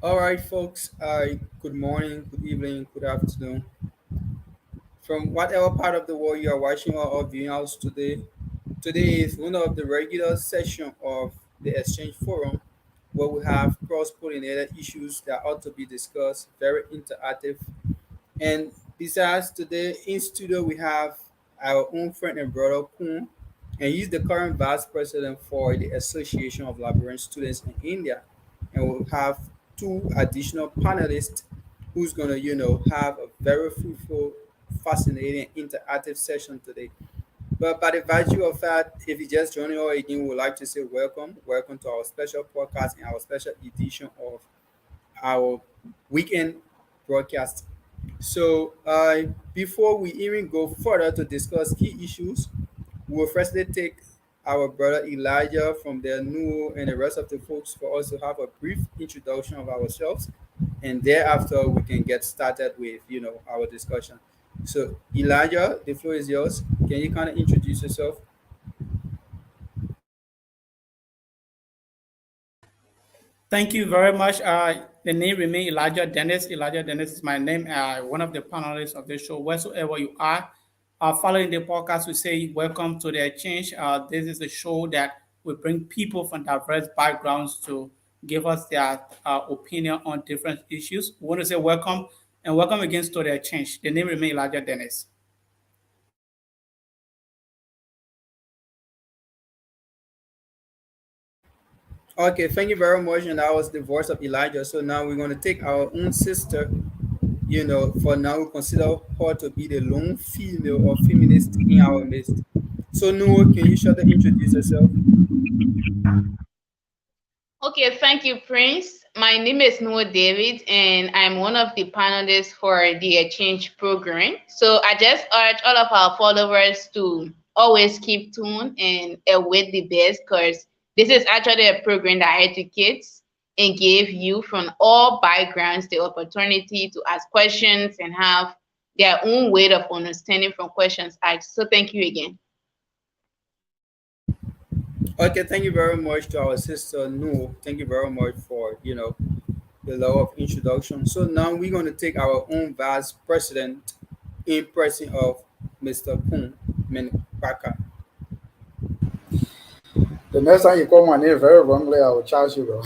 All right, folks. Good morning, good evening, good afternoon. From whatever part of the world you are watching or viewing us today, today is one of the regular session of the Exchange Forum where we have cross-pollinated issues that ought to be discussed, very interactive. And besides today in studio we have our own friend and brother Kun, and he's the current vice president for the Association of Liberian Students in India. And we'll have two additional panelists who's gonna, have a very fruitful, fascinating, interactive session today. But by the virtue of that, if you just joining us again, we would like to say welcome. Welcome to our special podcast and our special edition of our weekend broadcast. So, before we even go further to discuss key issues, we'll firstly take our brother Elijah from the new and the rest of the folks for us to have a brief introduction of ourselves, and thereafter we can get started with our discussion. So, Elijah, the floor is yours. Can you kind of introduce yourself? Thank you very much. The name remains Elijah Dennis. Elijah Dennis is my name. One of the panelists of the show. Wheresoever you are, following the podcast, we say welcome to the exchange. This is a show that will bring people from diverse backgrounds to give us their opinion on different issues. We want to say welcome and welcome again to the exchange. The name remains Elijah Dennis. Okay, thank you very much. And that was the voice of Elijah. So now we're going to take our own sister. For now, we consider her to be the lone female or feminist in our midst. So, Noah, can you shortly introduce yourself? Okay, thank you, Prince. My name is Noah David, and I'm one of the panelists for the exchange program. So I just urge all of our followers to always keep tuned and await the best, because this is actually a program that educates and give you from all backgrounds the opportunity to ask questions and have their own way of understanding from questions asked. So thank you again. Okay, thank you very much to our sister Noor. Thank you very much for the love of introduction. So now we're going to take our own vice president in person of Mr. Kun Menpaka. The next time you call my name very wrongly, I will charge you, bro.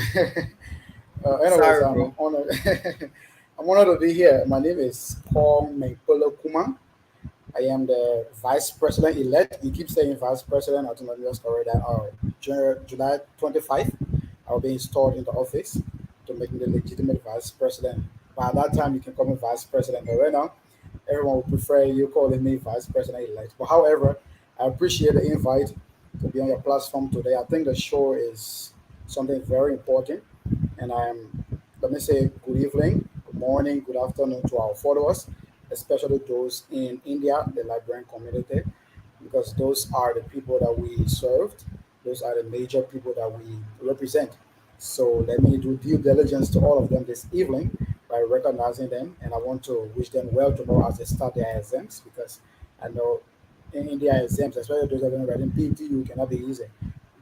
Anyways, Sorry, bro. I'm honored. I'm honored to be here. My name is Paul Mekpolo Kuma. I am the vice president elect. You keep saying vice president. I think just correct that. July 25, I'll be installed in the office to make me the legitimate vice president. By that time, you can call me vice president. But right now, everyone would prefer you calling me vice president elect. But however, I appreciate the invite. to be on your platform today. I think the show is something very important, and let me say good evening, good morning, good afternoon to our followers, especially those in India, the Liberian community, because those are the people that we served. Those are the major people that we represent. So let me do due diligence to all of them this evening by recognizing them, and I want to wish them well tomorrow as they start their exams, because I know in India exams, especially those that are going to write in PTU, cannot be easy.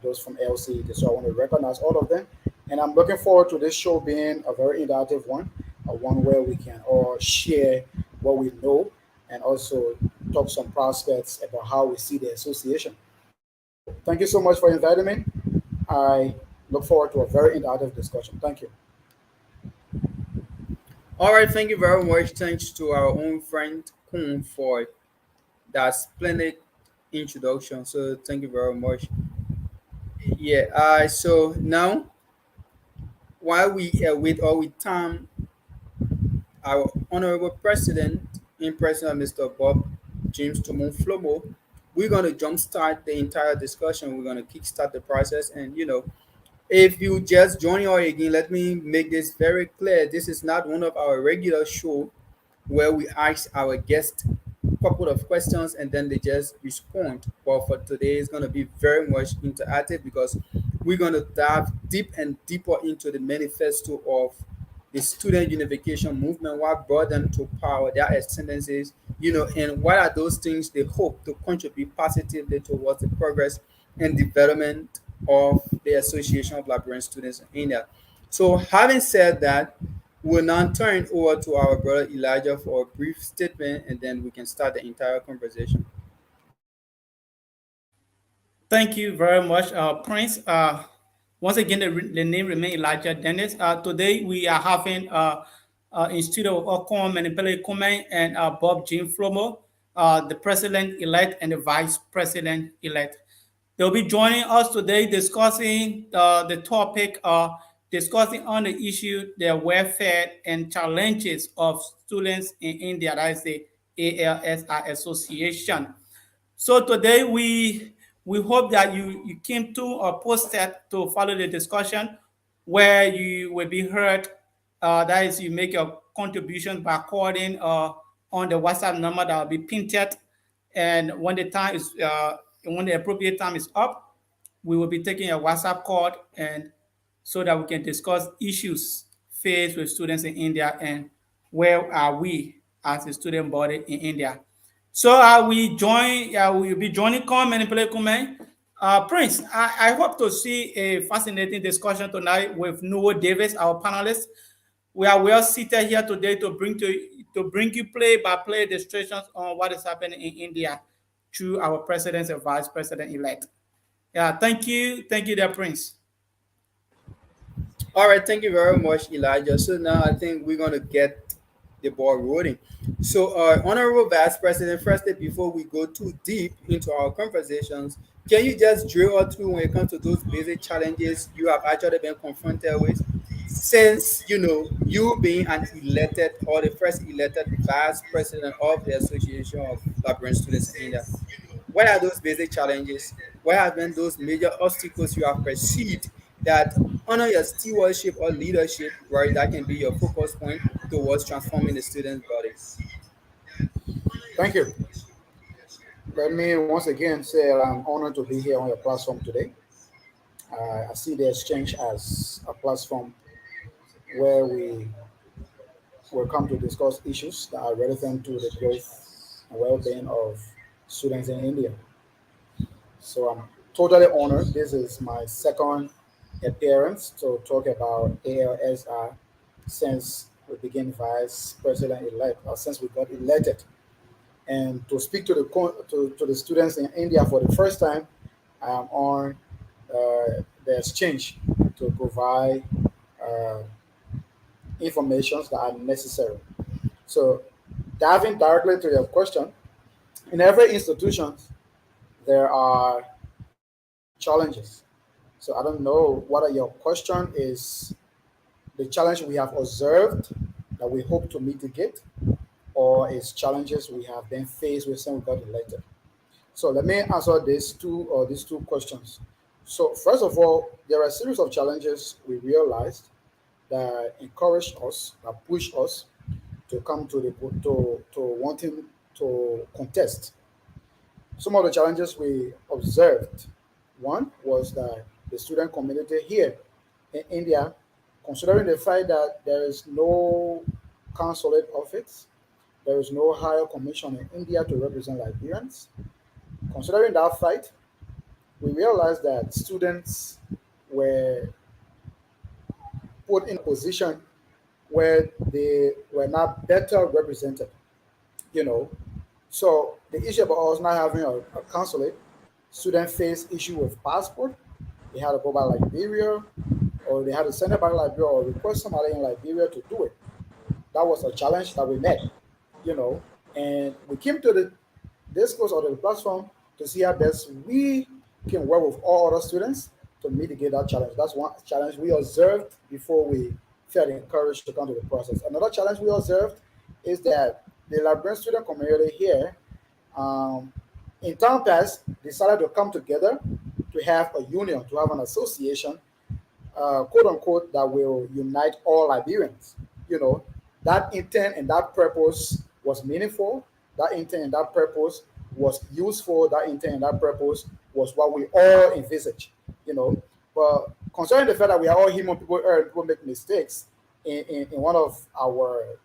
Those from ALSI, so I want to recognize all of them, and I'm looking forward to this show being a very interactive one, a one where we can all share what we know and also talk some prospects about how we see the association. So thank you so much for inviting me. I look forward to a very interactive discussion. Thank you. All right, thank you very much. Thanks to our own friend Kun for that splendid introduction. So thank you very much. Yeah. So now while we wait or with time, our honorable president, in person of Mr. Bob James Tomon Flomo, we're gonna jumpstart the entire discussion. We're gonna kickstart the process, and if you just joining us again, let me make this very clear. This is not one of our regular show where we ask our guest a couple of questions and then they just respond. But for today, it's going to be very much interactive because we're going to dive deep and deeper into the manifesto of the student unification movement, what brought them to power, their ascendancies, and what are those things they hope to contribute positively towards the progress and development of the Association of Liberian Students in India. So, having said that, we'll now turn over to our brother Elijah for a brief statement and then we can start the entire conversation. Thank you very much, Prince. Once again, the name remains Elijah Dennis. Today we are having in studio Okon Menipele Kume and Bob Jean Flomo, the president-elect and the vice president-elect. They'll be joining us today discussing the topic, discussing on the issue, the welfare and challenges of students in India, that is the ALSI Association. So today we hope that you came to or posted to follow the discussion where you will be heard. That is, you make your contribution by calling on the WhatsApp number that will be printed, and when the appropriate time is up, we will be taking a WhatsApp call and so that we can discuss issues faced with students in India and where are we as a student body in India. So we will be joining Kom and Play Kume. Prince, I hope to see a fascinating discussion tonight with Noah Davis, our panelist. We are well seated here today to bring you play-by-play illustrations on what is happening in India through our president and vice president elect. Yeah, thank you, dear Prince. All right, thank you very much, Elijah. So now I think we're going to get the ball rolling. So, Honorable Vice President, firstly, before we go too deep into our conversations, can you just drill us through when it comes to those basic challenges you have actually been confronted with since you being an elected or the first elected vice president of the Association of Liberian Students in India? What are those basic challenges? What have been those major obstacles you have perceived that under your stewardship or leadership, right, that can be your focus point towards transforming the student body? Thank you. Let me once again say I'm honored to be here on your platform today. I see the exchange as a platform where we will come to discuss issues that are relevant to the growth and well-being of students in India. So I'm totally honored. This is my second appearance to talk about ALSI since we became vice president elect, or since we got elected, and to speak to to the students in India for the first time. I am on the exchange to provide uh, informations that are necessary. So, diving directly to your question, in every institution there are challenges. So I don't know whether your question is the challenge we have observed that we hope to mitigate, or is challenges we have been faced with since we got elected. So let me answer these two questions. So first of all, there are a series of challenges we realized that encourage us, that push us to come to wanting to contest. Some of the challenges we observed, one was that the student community here in India, considering the fact that there is no consulate office, there is no higher commission in India to represent Liberians. Considering that fact, we realized that students were put in a position where they were not better represented, you know. So the issue about us not having a consulate, students face issue with passport. They had to go by Liberia, or they had to send it back to Liberia, or request somebody in Liberia to do it. That was a challenge that we met, and we came to the discourse or the platform to see how best we can work with all other students to mitigate that challenge. That's one challenge we observed before we felt encouraged to come to the process. Another challenge we observed is that the Liberian student community here, um, in time past, decided to come together to have a union, to have an association, quote unquote, that will unite all Liberians. You know, that intent and that purpose was meaningful. That intent and that purpose was useful. That intent and that purpose was what we all envisage. You know, but concerning the fact that we are all human, people make mistakes. In one of our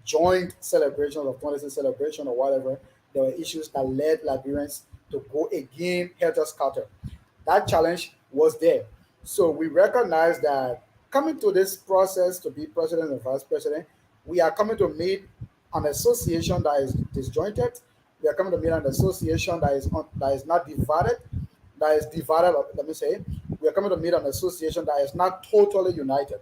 joint celebrations of 26 celebration or whatever, there were issues that led Liberians to go again helter skelter. That challenge was there. So we recognize that coming to this process to be president and vice president, we are coming to meet an association that is disjointed. We are coming to meet an association that is not divided, that is divided. Let me say, we are coming to meet an association that is not totally united.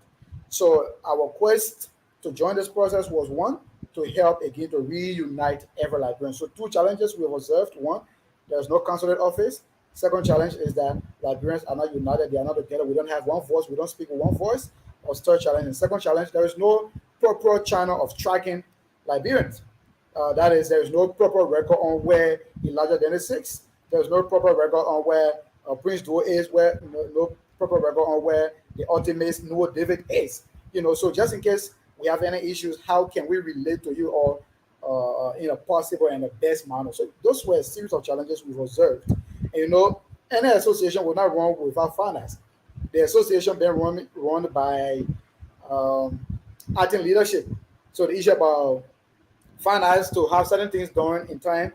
So our quest to join this process was one to help again to reunite every Liberian. So two challenges we have observed: one, there's no consulate office. Second challenge is that Liberians are not united; they are not together. We don't have one voice. We don't speak with one voice. Or third challenge. And second challenge, there is no proper channel of tracking Liberians. That is, there is no proper record on where Elijah Dennis sits. There is no proper record on where Prince Duo is. Where no proper record on where the ultimate Noah David is. So just in case we have any issues, how can we relate to you all in a possible and the best manner? So those were a series of challenges we've observed. And any association will not run without finance. The association being run by um, acting leadership. So the issue about finance to have certain things done in time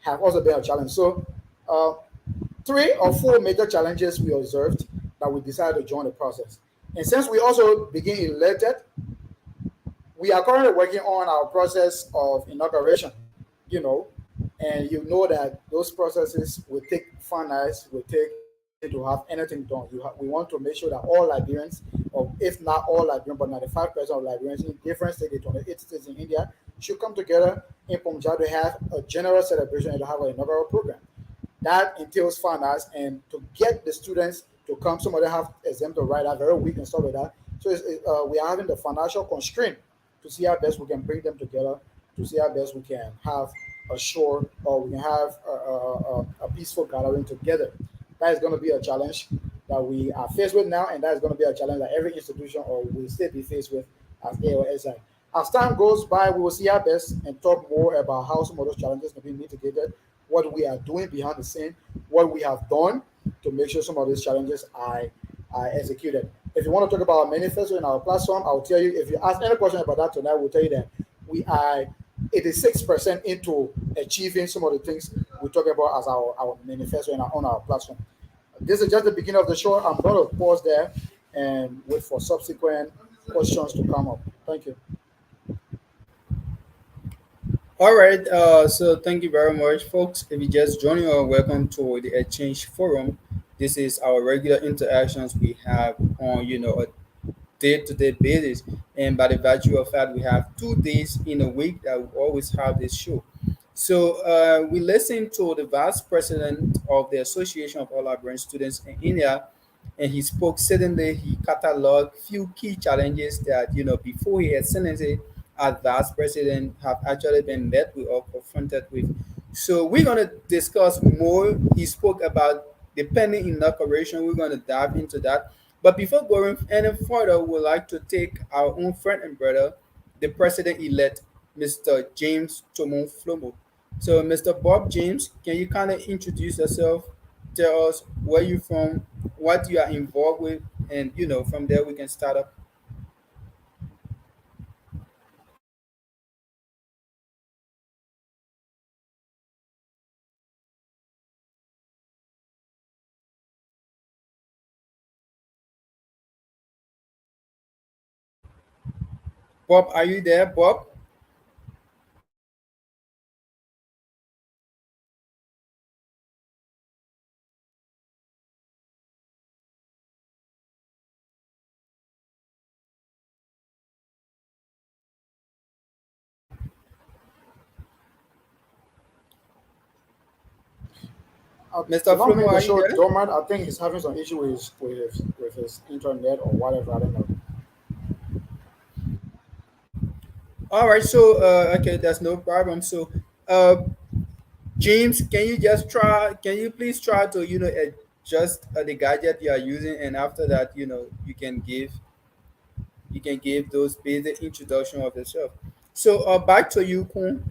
have also been a challenge. So uh, three or four major challenges we observed that we decided to join the process. And since we also begin elected, we are currently working on our process of inauguration, you know, and you know that those processes will take finance, will take to have anything done. We want to make sure that all Liberians, or if not all Liberians, but 95% of Liberians in different states, the 28 states in India, should come together in Punjab to have a general celebration and to have an inaugural program. That entails finance and to get the students to come. Some of them have exam to write out very weak and stuff like that. So we are having the financial constraint to see how best we can bring them together, to see how best we can have a short or we can have a peaceful gathering together. That is going to be a challenge that we are faced with now, and that is going to be a challenge that every institution or will still be faced with as ALSI. As time goes by, we will see our best and talk more about how some of those challenges can be mitigated, what we are doing behind the scene, what we have done to make sure some of these challenges are executed. If you want to talk about our manifesto in our platform, I'll tell you. If you ask any question about that tonight, we'll tell you that we are 86% into achieving some of the things we talk about as our manifesto on our platform. This is just the beginning of the show. I'm going to pause there and wait for subsequent questions to come up. Thank you. All right, so thank you very much, folks. If you just joining us, welcome to the Exchange Forum. This is our regular interactions we have on, a day-to-day basis. And by the virtue of that, we have 2 days in a week that we always have this show. So we listened to the vice president of the Association of All Liberian Students in India, and he spoke. Suddenly, he cataloged few key challenges that before he had sentenced as vice president have actually been met with or confronted with So we're gonna discuss more. He spoke about the pending inauguration. We're gonna dive into that. But before going any further, we'd like to take our own friend and brother, the president-elect, Mr. James Tomon Flomo. So, Mr. Bob James, can you kind of introduce yourself? Tell us where you're from, what you are involved with, and from there we can start up. Bob, are you there, Bob? The Mr. long Flomo, being the are you short, there? dormant. I think he's having some issue with his internet or whatever. I don't know. All right, so okay, that's no problem. So, uh, James, can you just try? Can you please try to adjust the gadget you are using, and after that, you can give those basic introduction of yourself. So, back to you, Kun.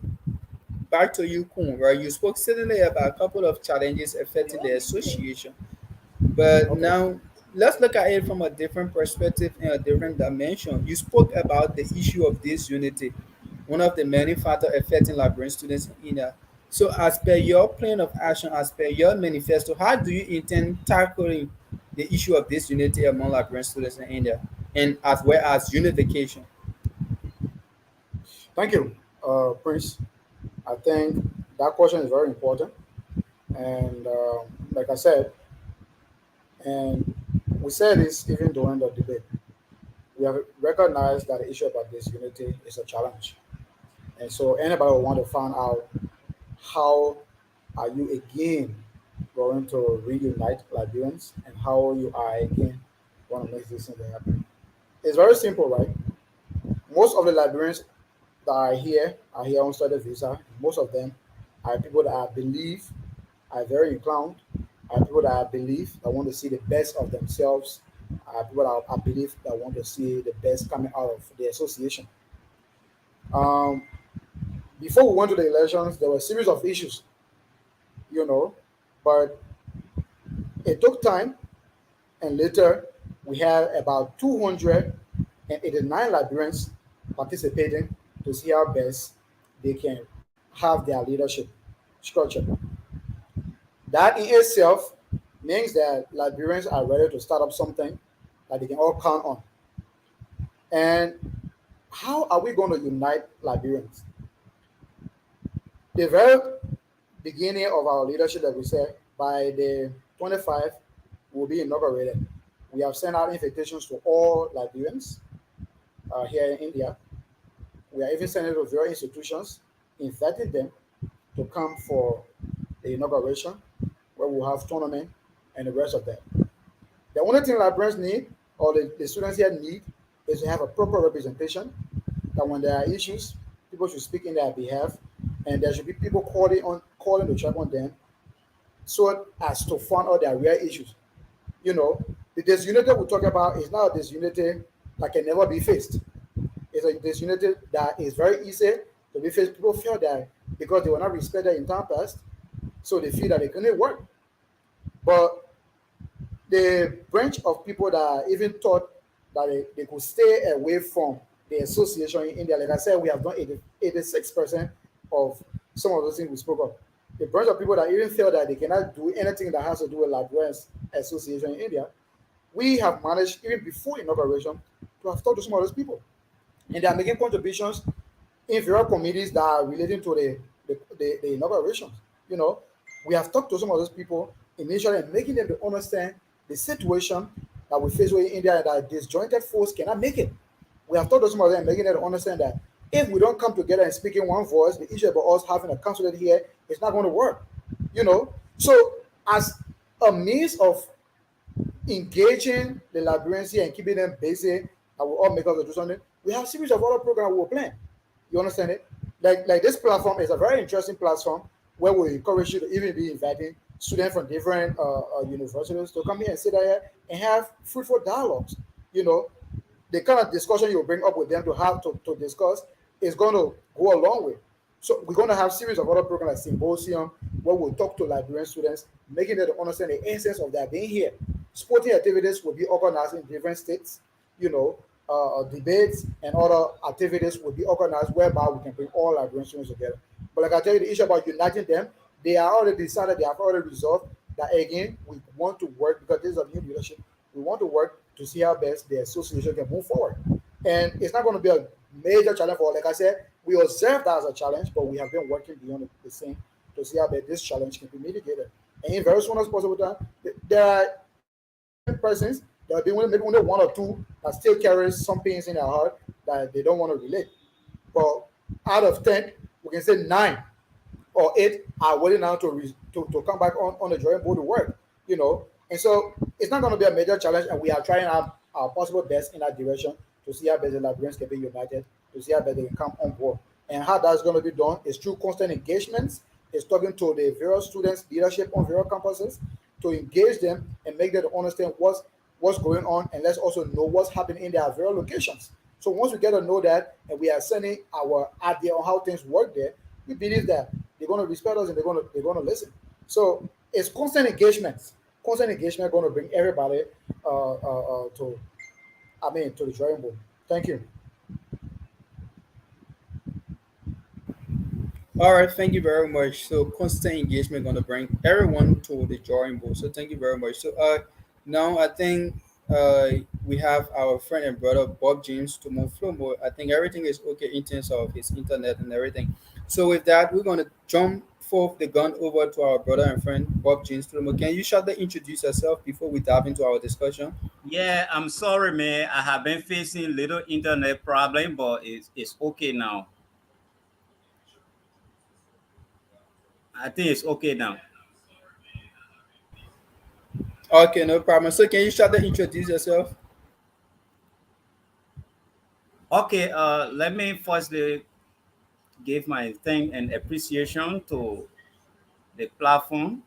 Back to you, Kun. Right, you spoke certainly about a couple of challenges affecting the association. But Okay. now let's look at it from a different perspective and a different dimension. You spoke about the issue of disunity, one of the many factors affecting Liberian students in India. So, as per your plan of action, as per your manifesto, how do you intend tackling the issue of disunity among Liberian students in India, and as well as unification? Thank you, Prince. I think that question is very important. And like I said, and we said this even during the debate, we have recognized that the issue about disunity is a challenge. And so anybody will want to find out how are you again going to reunite Liberians and how you are again going to make this thing happen. It's very simple, right? Most of the Liberians that are here on study visa. Most of them are people that I believe are very inclined, are people that I believe that want to see the best of themselves, are people that I believe that want to see the best coming out of the association. Um, Before we went to the elections, there were a series of issues, you know, but it took time, and later we had about 289 Liberians participating to see how best they can have their leadership structure. That in itself means that Liberians are ready to start up something that they can all count on. And how are we going to unite Liberians? The very beginning of our leadership, that we said, by the 25th, will be inaugurated. We have sent out invitations to all Liberians here in India. We are even sending it to various institutions, inviting them to come for the inauguration, where we'll have tournament and the rest of that. The only thing Librarians need, or the students here need, is to have a proper representation. That when there are issues, people should speak in their behalf, and there should be people calling to check on them, so as to find out their real issues. You know, the disunity we talk about is not a disunity that can never be faced. It's a disunity that is very easy to be faced. People feel that because they were not respected in time past, so they feel that they couldn't work. But the branch of people that even thought that they could stay away from the association in India, like I said, we have done 86% of some of those things we spoke of. The branch of people that even feel that they cannot do anything that has to do with Liberians Association in India, we have managed, even before inauguration, to have talked to some of those people. And they are making contributions in various committees that are relating to the inaugurations. You know, we have talked to some of those people initially and making them to understand the situation that we face with India, and that disjointed force cannot make it. We have talked to some of them, making them to understand that if we don't come together and speak in one voice, the issue about us having a consulate here is not going to work. You know, so as a means of engaging the Liberians here and keeping them busy, that will all make us do something. We have a series of other programs we will plan. You understand it? Like this platform is a very interesting platform where we encourage you to even be inviting students from different universities to come here and sit there and have fruitful dialogues. You know, the kind of discussion you bring up with them to have to discuss is going to go a long way. So we're going to have series of other programs like symposium where we'll talk to Liberian students, making them understand the essence of their being here. Sporting activities will be organized in different states, you know, debates and other activities will be organized whereby we can bring all Liberian students together. But like I tell you, the issue about uniting them, they are already decided, they have already resolved that again, we want to work because this is a new leadership. We want to work to see how best the association can move forward. And it's not going to be a major challenge for, like I said, we observe that as a challenge, but we have been working beyond the scene to see how best this challenge can be mitigated. And in very soon as possible time, there are different persons, there will be maybe only one or two that still carries some pains in their heart that they don't want to relate. But out of 10, we can say 9 or 8 are willing now to come back on the drawing board to work, you know. And so it's not going to be a major challenge, and we are trying our possible best in that direction to see how best the Liberians can be united, to see how best they can come on board. And how that's going to be done is through constant engagements, is talking to the various students, leadership on various campuses, to engage them and make them understand what's going on, and let's also know what's happening in their various locations. So once we get to know that, and we are sending our idea on how things work there, we believe that they're going to respect us and they're going to listen. So it's constant engagement. Constant engagement going to bring everybody to to the drawing board. Thank you. All right, thank you very much. So constant engagement gonna bring everyone to the drawing board. So thank you very much. So now I think we have our friend and brother Bob James to move flow. I think everything is okay in terms of his internet and everything. So with that, we're gonna jump forth the gun over to our brother and friend Bob James Flomo. Can you shortly introduce yourself before we dive into our discussion? Yeah, I'm sorry, man. I have been facing little internet problem, but it's okay now. I think it's okay now. Okay, no problem. So can you shortly introduce yourself? Okay, let me firstly give my thank and appreciation to the platform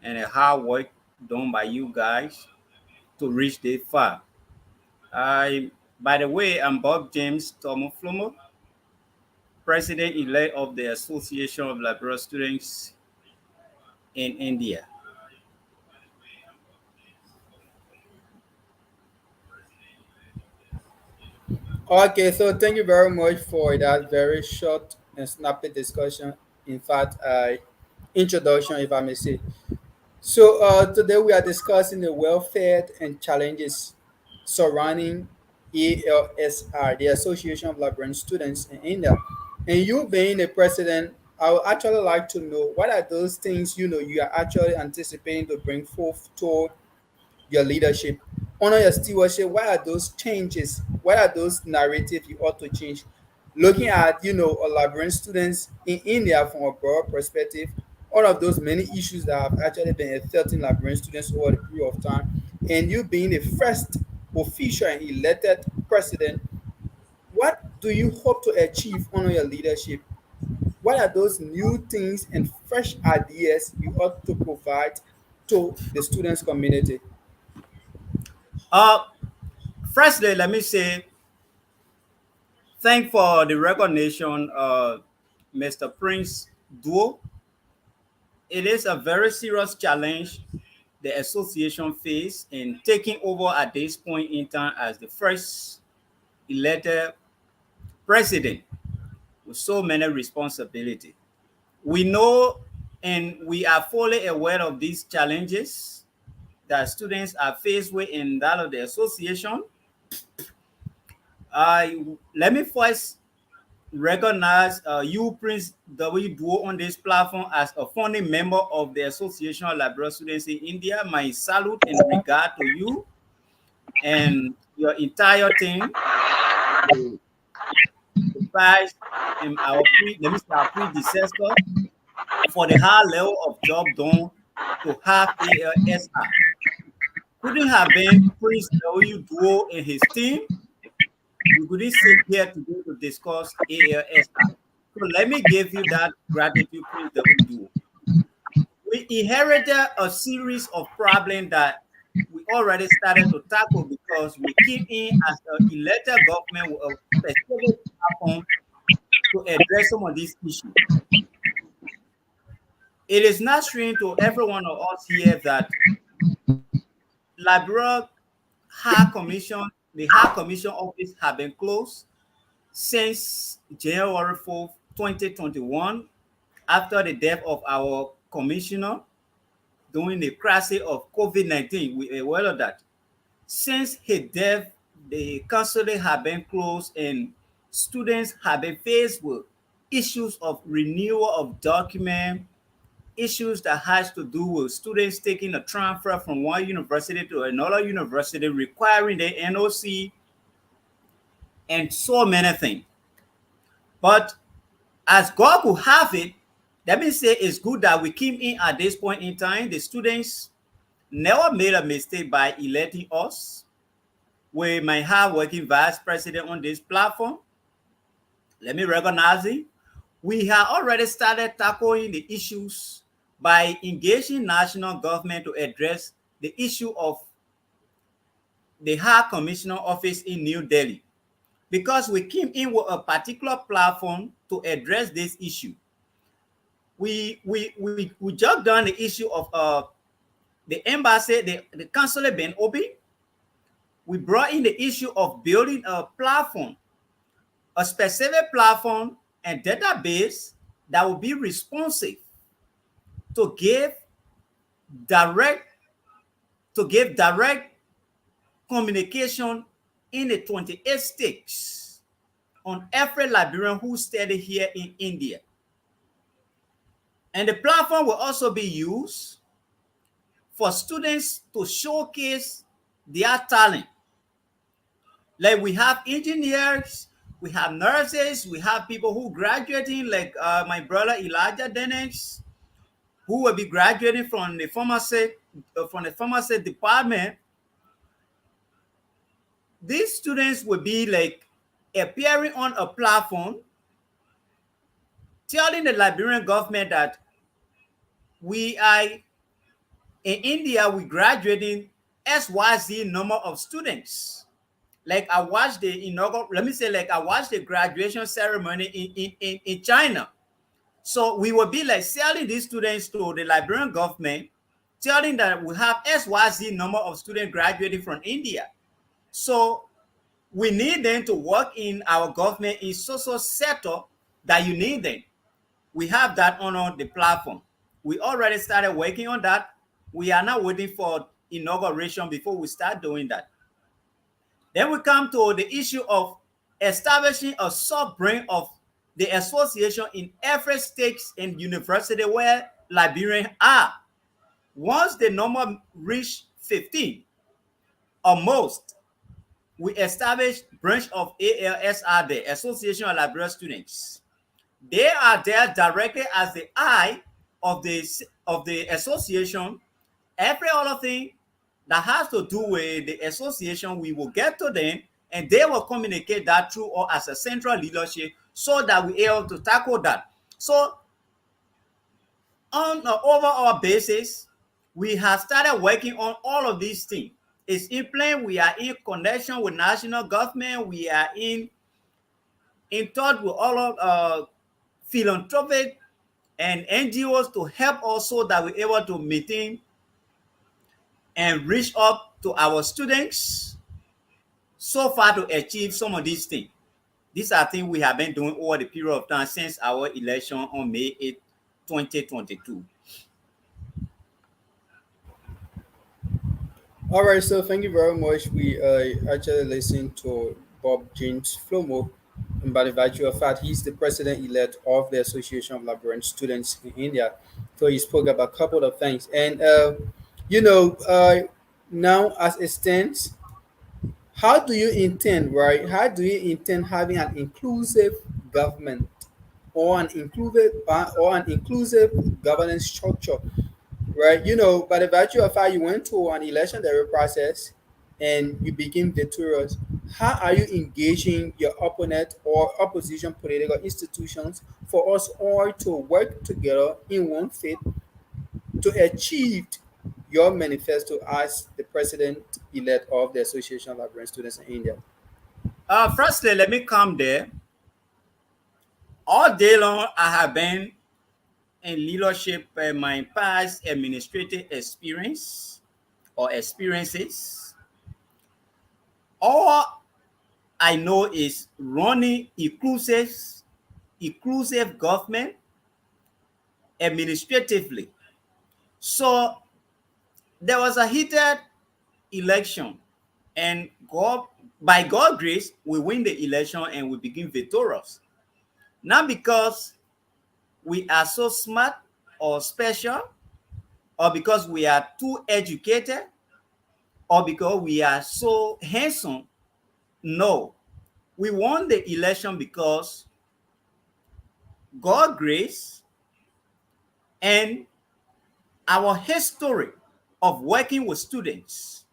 and the hard work done by you guys to reach this far. I, by the way, I'm Bob James Tomoflomo, President-elect of the Association of Liberal Students in India. Okay, so thank you very much for that very short and snappy discussion. In fact, introduction, if I may say. So today we are discussing the welfare and challenges surrounding ALSI, the Association of Liberian Students in India. And you being the president, I would actually like to know what are those things you are actually anticipating to bring forth to your leadership under your stewardship. What are those changes? What are those narratives you ought to change? Looking at Liberian students in India from a broad perspective, all of those many issues that have actually been affecting Liberian students over the period of time, and you being the first official and elected president, what do you hope to achieve under your leadership? What are those new things and fresh ideas you ought to provide to the students community? Uh, Firstly, let me say thank for the recognition, Mr. Prince Duo. It is a very serious challenge the association face in taking over at this point in time as the first elected president with so many responsibility. We know and we are fully aware of these challenges that students are faced with in that of the association. Let me first recognize you, Prince W. Duo, on this platform as a founding member of the Association of Liberal Students in India. My salute and regard to you and your entire team, the, the past and let me say our predecessor for the high level of job done to have ALSI. Couldn't have been Prince W. Duo and his team. We couldn't sit here today to discuss ALSI. So let me give you that gratitude, Prince W. We inherited a series of problems that we already started to tackle because we came in as an elected government with a specific platform to address some of these issues. It is not strange to every one of us here that Liberal High Commission, the High Commission office have been closed since January 4th, 2021, after the death of our commissioner during the crisis of COVID-19. We are aware of that. Since his death, the consulate have been closed and students have been faced with issues of renewal of document, issues that has to do with students taking a transfer from one university to another university, requiring the NOC, and so many things. But as God could have it, let me say it's good that we came in at this point in time. The students never made a mistake by electing us. We might have working vice president on this platform. Let me recognize it. We have already started tackling the issues by engaging national government to address the issue of the High Commissioner office in New Delhi, because we came in with a particular platform to address this issue. We just done the issue of the embassy, the consulate being open. We brought in the issue of building a platform, a specific platform and database that will be responsive to give direct communication in the 28 states on every Liberian who studied here in India. And the platform will also be used for students to showcase their talent. Like we have engineers, we have nurses, we have people who graduating, like my brother Elijah Dennis, who will be graduating from the pharmacy department. These students will be like appearing on a platform telling the Liberian government that we are in India, we graduating XYZ number of students. Like I watched the inaugural, let me say, like I watched the graduation ceremony in China. So we will be like selling these students to the Liberian government, telling that we have XYZ number of students graduating from India. So we need them to work in our government in social sector that you need them. We have that on the platform. We already started working on that. We are now waiting for inauguration before we start doing that. Then we come to the issue of establishing a sub-branch of the association in every state and university where Liberians are. Once the number reach 15 or most, we establish branch of ALSI, the Association of Liberian Students. They are there directly as the eye of the association. Every other thing that has to do with the association, we will get to them and they will communicate that through us as a central leadership so that we're able to tackle that. So on an overall basis, we have started working on all of these things. It's in plan. We are in connection with national government. We are in touch with all of philanthropic and NGOs to help us so that we're able to maintain and reach up to our students so far to achieve some of these things. These are things we have been doing over the period of time since our election on May 8th, 2022. All right, so thank you very much. We actually listened to Bob James Flomo, and by the virtue of fact, he's the president-elect of the Association of Liberian Students in India. So he spoke about a couple of things, and you know, now as it stands, how do you intend, right? How do you intend having an inclusive government or an inclusive governance structure, right? You know, by the virtue of how you went through an election process and you became victorious, How are you engaging your opponent or opposition political institutions for us all to work together in one faith to achieve your manifesto as the president-elect of the Association of Liberian Students in India? Firstly, let me come there. All day long, I have been in leadership in my past administrative experience or experiences. All I know is running inclusive government administratively. So there was a heated election, and God, by God's grace, we win the election and we begin victorious. Not because we are so smart or special, or because we are too educated, or because we are so handsome. No, we won the election because God's grace and our history of working with students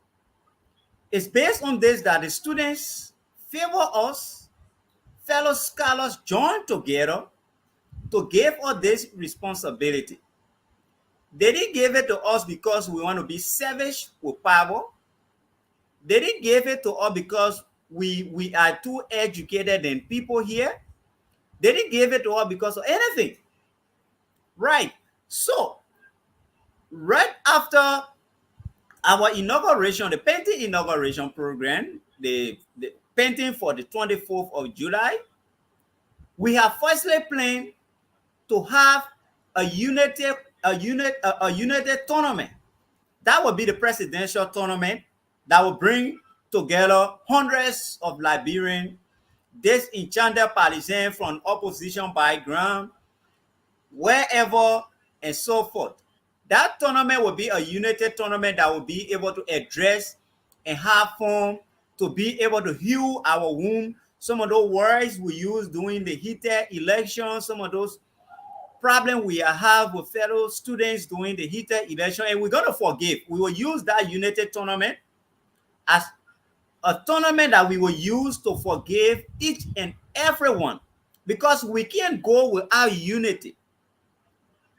is based on this, that the students favor us, fellow scholars join together to give us this responsibility. They didn't give it to us because we want to be savage with power. They didn't give it to us because we are too educated than people here. They didn't give it to us because of anything. Right. So, right after our inauguration, the painting inauguration program, the painting for the 24th of July, we have firstly planned to have a united tournament. That would be the presidential tournament that will bring together hundreds of Liberian disenchanted partisans from opposition background, wherever, and so forth. That tournament will be a united tournament that will be able to address and have fun, to be able to heal our wound. Some of those words we use during the heated election, some of those problems we have with fellow students during the heated election, and we're going to forgive. We will use that united tournament as a tournament that we will use to forgive each and everyone, because we can't go without unity.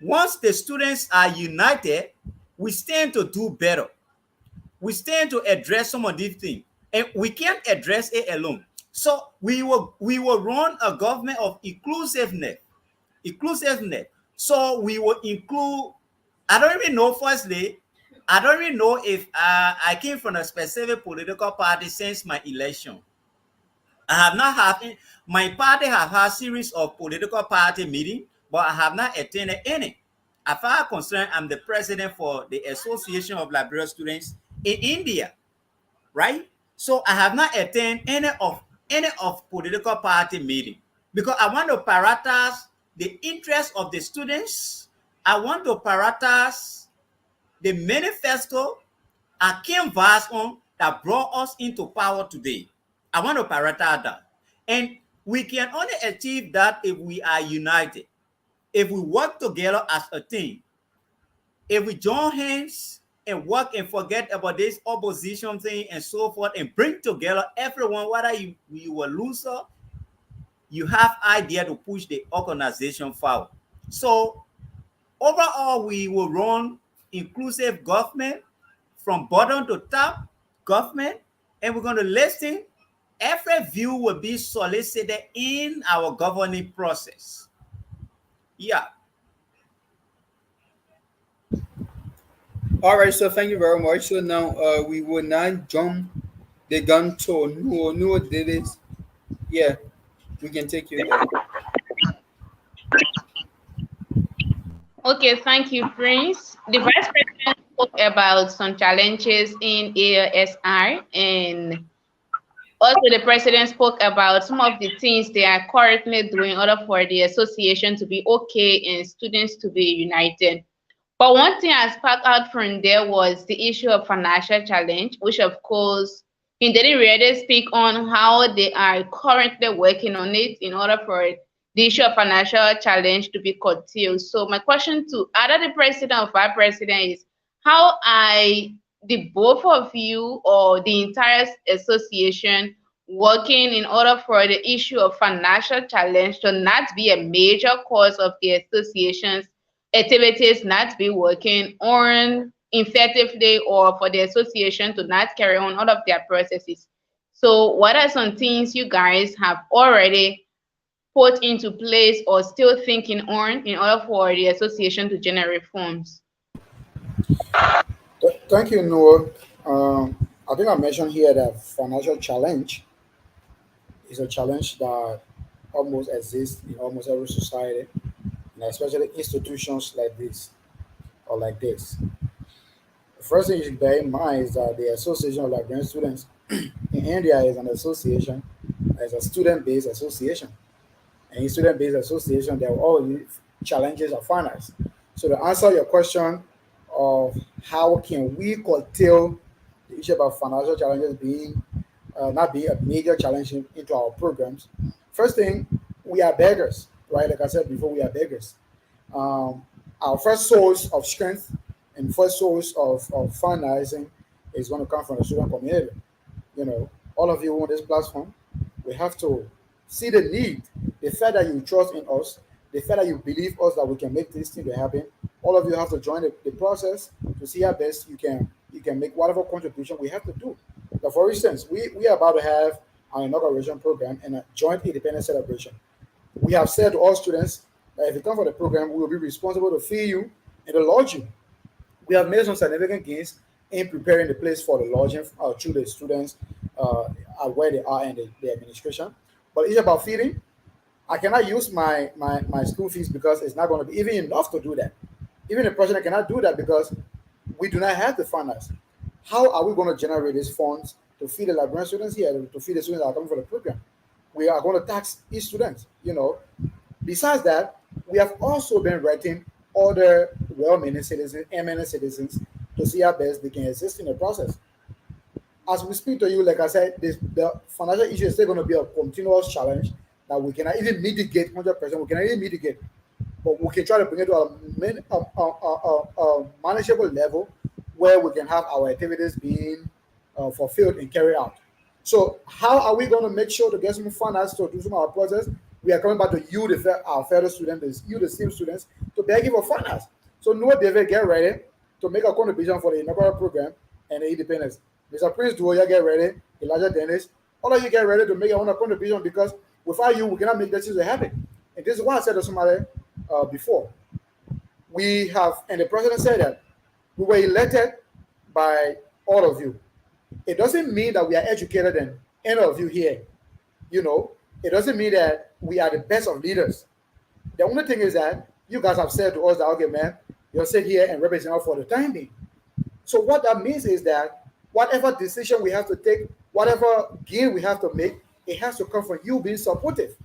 Once the students are united, we stand to do better. We stand to address some of these things, and we can't address it alone. So we will run a government of inclusiveness. So we will include. I don't even know. Firstly, I don't even know if I came from a specific political party since my election. I have not had, my party have had series of political party meeting, but I have not attended any. As far as concerned, I'm the president for the Association of Liberian Students in India, right? So I have not attended any of political party meeting because I want to prioritize the interest of the students. I want to prioritize the manifesto I canvas on that brought us into power today. I want to prioritize that. And we can only achieve that if we are united, if we work together as a team, if we join hands and work and forget about this opposition thing and so forth and bring together everyone, whether you a loser, you have idea to push the organization forward. So overall, we will run inclusive government from bottom to top government, and we're going to listen. Every view will be solicited in our governing process. Yeah. All right, so thank you very much. So now we will now jump the gun to Noah Davis. Yeah, we can take you there. Okay, thank you, Prince. The Vice President spoke about some challenges in ALSI, and also the President spoke about some of the things they are currently doing in order for the association to be okay and students to be united. But one thing I sparked out from there was the issue of financial challenge, which of course he didn't really speak on how they are currently working on it in order for the issue of financial challenge to be curtailed. So my question to either the president or vice president is how are the both of you or the entire association working in order for the issue of financial challenge to not be a major cause of the association's activities not be working on effectively or for the association to not carry on all of their processes. So what are some things you guys have already put into place or still thinking on in order for the association to generate funds? Thank you, Noah. I think I mentioned here that financial challenge is a challenge that almost exists in almost every society, and especially institutions like this or like this. The first thing you should bear in mind is that the Association of Liberian Students in India is an association, is a student-based association. And in student-based association, there are always challenges of finance. So to answer your question of how can we curtail the issue about financial challenges being not being a major challenge into our programs, first thing, we are beggars, right? Like I said before, we are beggars. Um, our first source of strength and first source of fundraising is going to come from the student community. All of you on this platform, we have to see the need, the fact that you trust in us, the fact that you believe us that we can make this thing to happen. All of you have to join the process to see how best you can make whatever contribution we have to do. Now, for instance, we are about to have an inauguration program and a joint independence celebration. We have said to all students that if you come for the program, we will be responsible to feed you and to lodge you. We have made some significant gains in preparing the place for the lodging to the students where they are in the administration. But it's about feeding. I cannot use my school fees because it's not going to be even enough to do that. Even the president cannot do that because we do not have the finance. How are we going to generate these funds to feed the Liberian students here, to feed the students that are coming for the program? We are going to tax each student. Besides that, we have also been writing other well-meaning citizens, eminent citizens, to see how best they can assist in the process. As we speak to you, like I said, the financial issue is still going to be a continuous challenge that we cannot even mitigate 100%. We cannot even mitigate, but we can try to bring it to a manageable level where we can have our activities being fulfilled and carried out. So, how are we going to make sure to get some finance to do some of our process? We are coming back to you, our fellow students, you, the same students, to beg you for finance. So, no, David, get ready to make a contribution for the inaugural program and the independence. Mr. Prince Duoya, get ready. Elijah Dennis, all of you get ready to make your own contribution because without you, we cannot make this happen. And this is what I said to somebody before. We have, and the president said that we were elected by all of you. It doesn't mean that we are educated than any of you here. It doesn't mean that we are the best of leaders. The only thing is that you guys have said to us that, okay, man, you'll sit here and represent us for the time being. So what that means is that whatever decision we have to take, whatever gain we have to make, it has to come from you being supportive.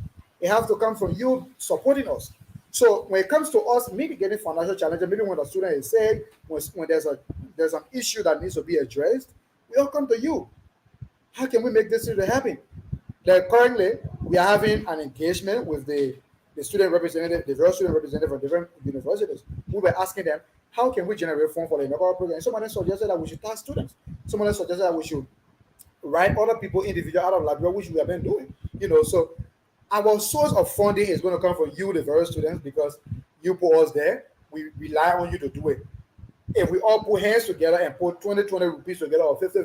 It has to come from you supporting us. So when it comes to us mitigating financial challenges, maybe when a student is sick, when there's an issue that needs to be addressed, we all come to you. How can we make this happen? Like currently, we are having an engagement with the student representative, the various student representative of different universities. We were asking them, how can we generate funds for the inaugural program? And somebody suggested that we should tax students. Someone suggested that we should write other people individual out of Liberia, which we have been doing. So our source of funding is going to come from you, the various students, because you put us there. We rely on you to do it. If we all put hands together and put 20 rupees together or 50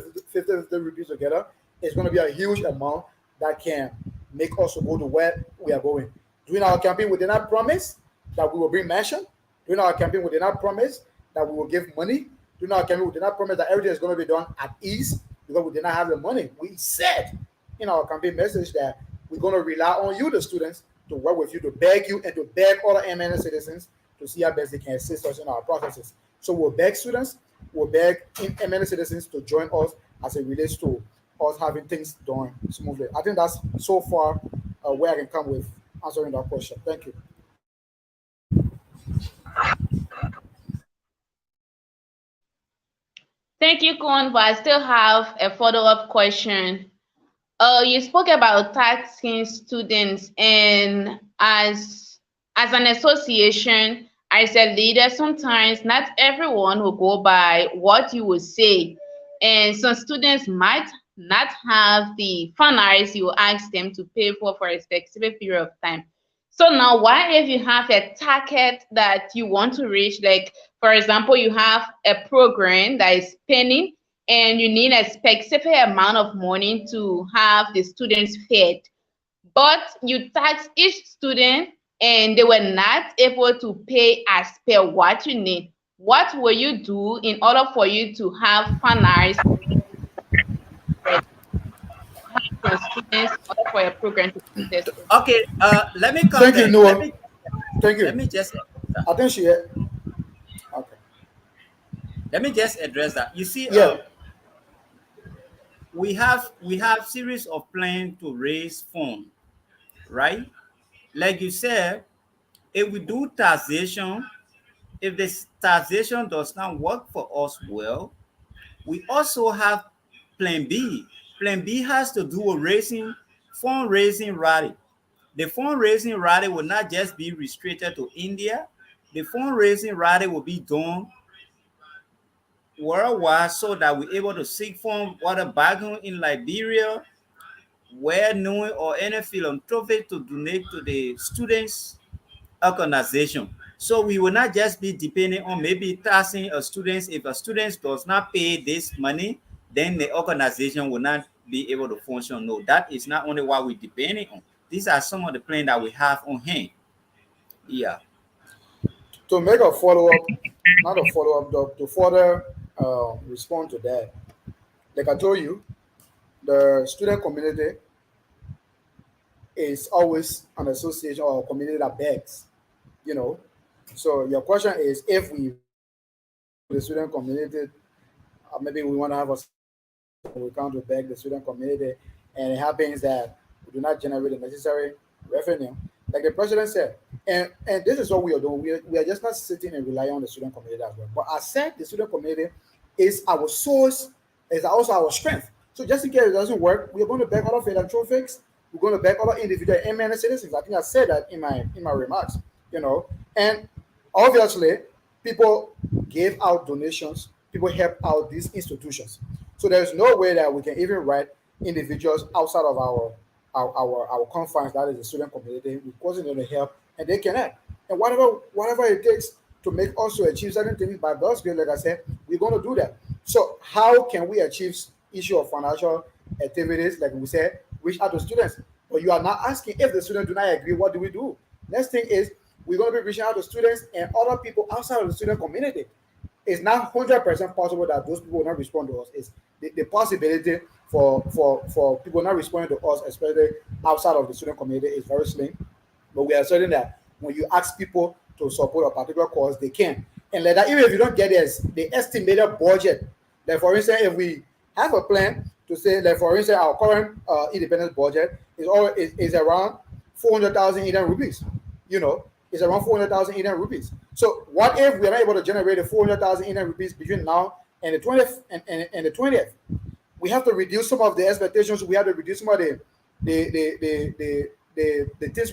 rupees together, it's going to be a huge amount that can make us go to where we are going. During our campaign, we did not promise that we will bring mansion. During our campaign, we did not promise that we will give money. During our campaign, we did not promise that everything is going to be done at ease because we did not have the money. We said in our campaign message that we're going to rely on you, the students, to work with you, to beg you, and to beg other eminent citizens to see how best they can assist us in our processes. So we'll beg students, we'll beg eminent citizens to join us as it relates to us having things done smoothly. I think that's so far where I can come with answering that question. Thank you. Thank you, Kon, but I still have a follow-up question. You spoke about taxing students, and as an association, as a leader, sometimes not everyone will go by what you will say, and some students might not have the funds you ask them to pay for a specific period of time. So now, what if you have a target that you want to reach? Like, for example, you have a program that is pending and you need a specific amount of money to have the students fed, but you tax each student and they were not able to pay as per what you need. What will you do in order for you to have funds to have your students in order for your program to be successful? Okay, let me come Thank you, there. Noah. Thank Let you. me just I think she. Okay. let me just address that. You see, Yeah. we have series of plans to raise funds, right? Like you said, if we do taxation, if the taxation does not work for us well, we also have plan B. Plan B has to do a fundraising rally. The fundraising rally will not just be restricted to India. The fundraising rally will be done worldwide so that we're able to seek funds, whether back home in Liberia, where known or any philanthropic to donate to the students organization. So we will not just be depending on maybe taxing a students. If a student does not pay this money, then the organization will not be able to function. No, that is not only what we're depending on. These are some of the plans that we have on hand. Yeah. To make a follow up, not a follow up, though, to further respond to that, like I told you, the student community is always an association or a community that begs, you know. So your question is if we the student community, maybe we want to have a we come to beg the student community, and it happens that we do not generate the necessary revenue, like the president said. And this is what we are doing. We are just not sitting and relying on the student community as well. But I said the student community is our source, is also our strength. So just in case it doesn't work, we are going to beg other philanthropics. We're going to beg other individual MN citizens. I think I said that in my remarks, you know. And obviously, people gave out donations. People help out these institutions. So there's no way that we can even write individuals outside of our confines, that is the student community, requesting them to help, and they can act. And whatever it takes to make us to achieve certain things by God's grace, like I said, we're going to do that. So how can we achieve issue of financial activities, like we said, reach out to students? But you are not asking if the students do not agree, what do we do? Next thing is we're going to be reaching out to students and other people outside of the student community. It's not 100% possible that those people will not respond to us. It's the possibility for people not responding to us, especially outside of the student community, is very slim. But we are certain that when you ask people to support a particular cause, they can. And like that, even if you don't get the estimated budget, like for instance, if we have a plan to say, like for instance, our current independence budget is around 400,000 Indian rupees. You know, it's around 400,000 Indian rupees. So what if we are not able to generate the 400,000 Indian rupees between now and the 20th and the 20th? We have to reduce some of the expectations. We have to reduce some of the things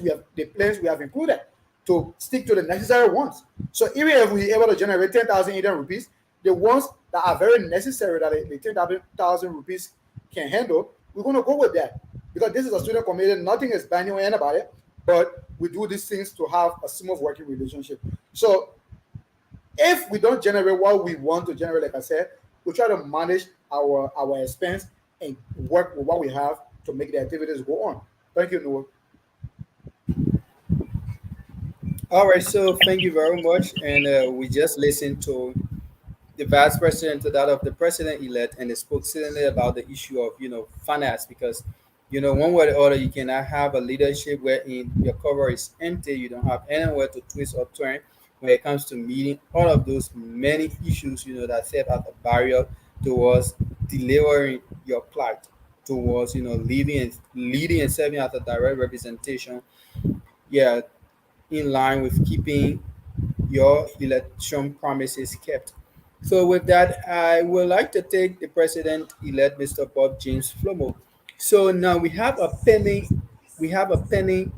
we have, the plans we have included, to stick to the necessary ones. So even if we're able to generate 10,000 Indian rupees, the ones that are very necessary that the 10,000 rupees can handle, we're going to go with that. Because this is a student community, nothing is binding on anybody, but we do these things to have a smooth working relationship. So if we don't generate what we want to generate, like I said, we try to manage our expense and work with what we have to make the activities go on. Thank you, Noah. All right, so thank you very much. And we just listened to the vice president to that of the president elect, and they spoke certainly about the issue of finance, because one way or the other you cannot have a leadership wherein your cover is empty, you don't have anywhere to twist or turn when it comes to meeting all of those many issues that serve as a barrier towards delivering your plight, towards leading and serving as a direct representation, yeah, in line with keeping your election promises kept. So with that, I would like to take the president-elect, Mr. Bob James Flomo. So now we have a pending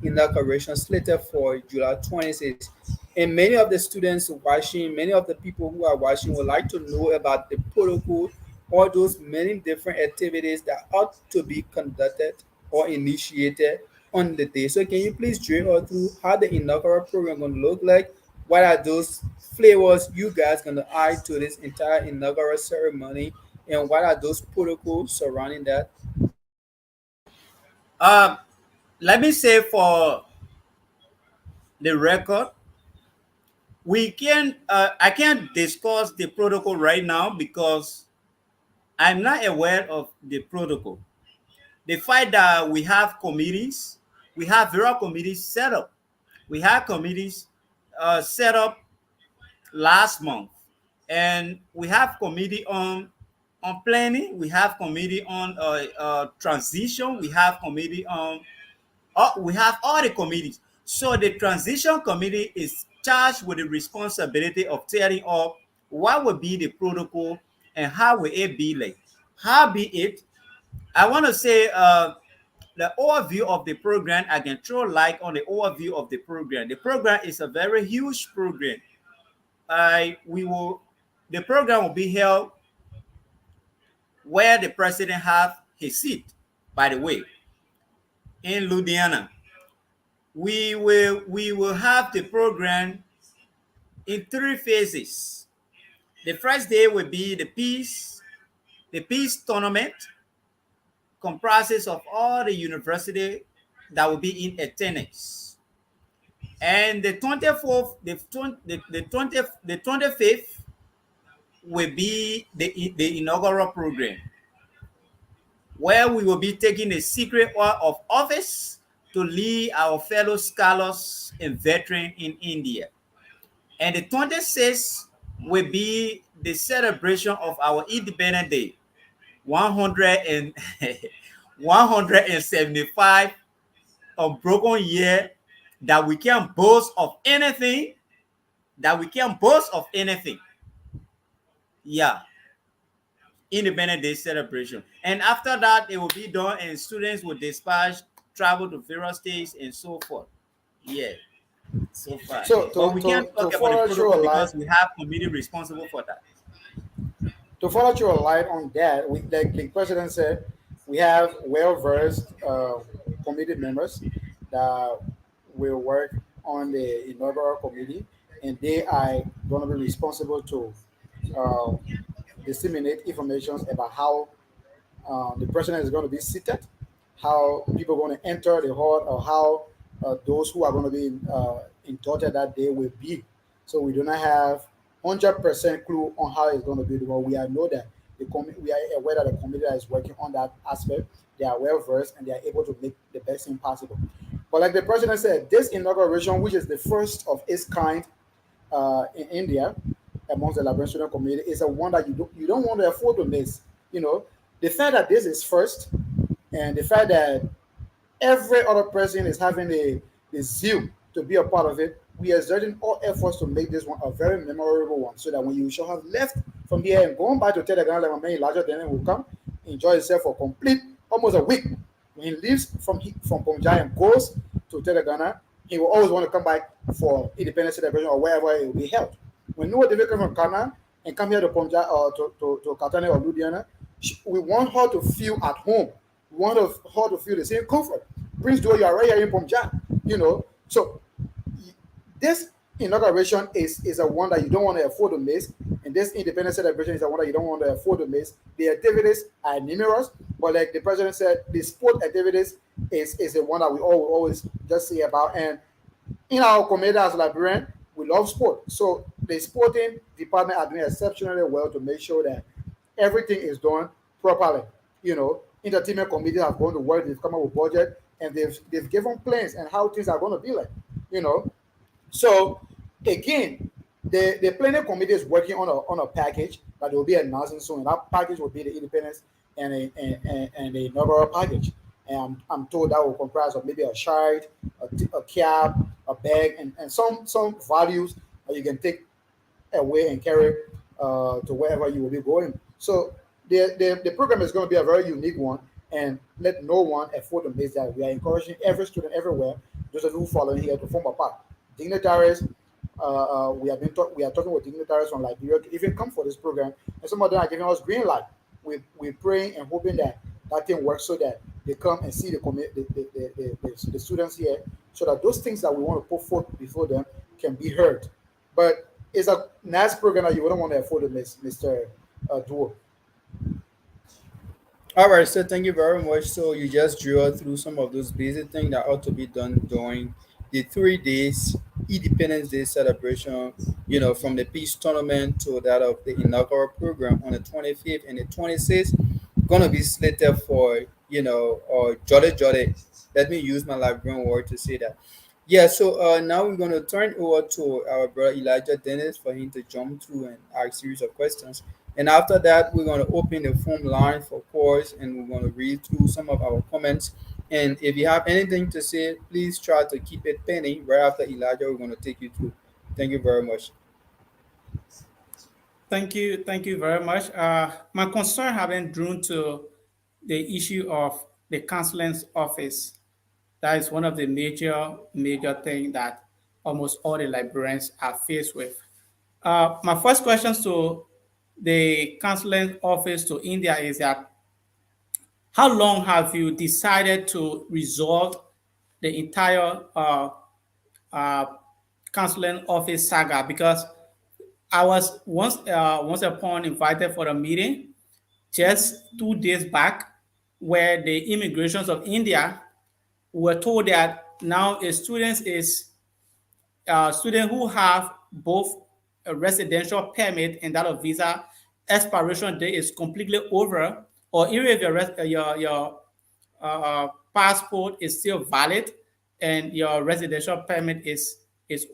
inauguration slated for July 26th. And many of the students watching, many of the people who are watching would like to know about the protocol all those many different activities that ought to be conducted or initiated on the day. So can you please drill us through how the inaugural program gonna look like? What are those flavors you guys gonna add to this entire inaugural ceremony, and what are those protocols surrounding that? Uh, Let me say for the record, we can I can't discuss the protocol right now because I'm not aware of the protocol. The fact that we have committees, we have various committees set up. We had committees set up last month, and we have committee on planning. We have committee on transition. We have committee on we have all the committees. So the transition committee is charged with the responsibility of tearing up what will be the protocol and how will it be like. How be it, I want to say the overview of the program. I can throw light on the overview of the program. The program is a very huge program. I we will The program will be held where the president have his seat. By the way, in Louisiana, we will have the program in three phases. The first day will be the peace tournament, comprises of all the university that will be in attendance. And the 24th, the 20th, the 25th will be the inaugural program, where we will be taking a secret oath of office to lead our fellow scholars and veterans in India. And the 26th will be the celebration of our Independence Day, 100 and 175 unbroken year that we can boast of anything, that we can boast of anything. Yeah, Independence Day celebration. And after that, it will be done, and students will dispatch, travel to various states, and so forth. Yeah, so far. So But we can't to talk about the follow through protocol a light because we have committee responsible for that. to follow through a light on that, we like the president said, we have well versed committee members that will work on the inaugural committee, and they are going to be responsible to uh, disseminate information about how the president is going to be seated, how people are going to enter the hall, or how those who are going to be inducted that day will be. So we do not have 100% clue on how it's going to be, but we are know that we are aware that the committee that is working on that aspect, they are well versed and they are able to make the best thing possible. But like the president said, this inauguration, which is the first of its kind in India amongst the Liberation Student Committee, is a one that you don't want to afford to miss. You know, the fact that this is first, and the fact that every other person is having the zeal to be a part of it. We are exerting all efforts to make this one a very memorable one, so that when you shall have left from here and going back to Telegram, like my man larger than it will come, enjoy yourself for complete almost a week. When he leaves from Pomjai and goes to Telangana, he will always want to come back for independence celebration or wherever it will be held. When no David come from Ghana and come here to Pomjai or to Katane or Ludhiana, we want her to feel at home. We want her to feel the same comfort. Prince Joe, you are right here in Pomjai, you know. So this inauguration is a one that you don't want to afford to miss, and this independence celebration is a one that you don't want to afford to miss. The activities are numerous, but like the president said, the sport activities is the one that we always just say about. And in our community as Liberian, we love sport, so the sporting department are doing exceptionally well to make sure that everything is done properly. You know, entertainment committees have gone to work, they've come up with budget, and they've given plans and how things are going to be like. You know, so again, the planning committee is working on a package that they will be announcing soon. And that package will be the independence and the inaugural package. And I'm told that will comprise of maybe a shirt, a cap, a bag, and some values that you can take away and carry to wherever you will be going. So the program is going to be a very unique one, and let no one afford to miss that. We are encouraging every student everywhere, those of you who follow here, to form a part. Dignitaries, we are talking with dignitaries from Liberia to even come for this program, and some of them are giving us green light. we're praying and hoping that that thing works so that they come and see the students here, so that those things that we want to put forth before them can be heard. But it's a nice program that you wouldn't want to afford, Mr. Duo. All right, so thank you very much. So you just drew us through some of those basic things that ought to be done during the 3 days Independence Day celebration, from the peace tournament to that of the inaugural program on the 25th and the 26th. Gonna be slated for, jolly jolly. Let me use my Liberian word to say that. Yeah, so now we're gonna turn over to our brother Elijah Dennis for him to jump through and ask series of questions. And after that, we're going to open the phone line for calls and we're going to read through some of our comments. And if you have anything to say, please try to keep it pending. Right after Elijah, we're going to take you through. Thank you very much. Thank you very much. My concern have been drawn to the issue of the counseling's office. That is one of the major things that almost all the librarians are faced with. My first questions to the counseling office to India is that how long have you decided to resolve the entire uh, counseling office saga? Because I was once upon invited for a meeting just 2 days back, where the immigrations of India were told that now a student who have both a residential permit and that of visa expiration date is completely over, or even if your passport is still valid and your residential permit is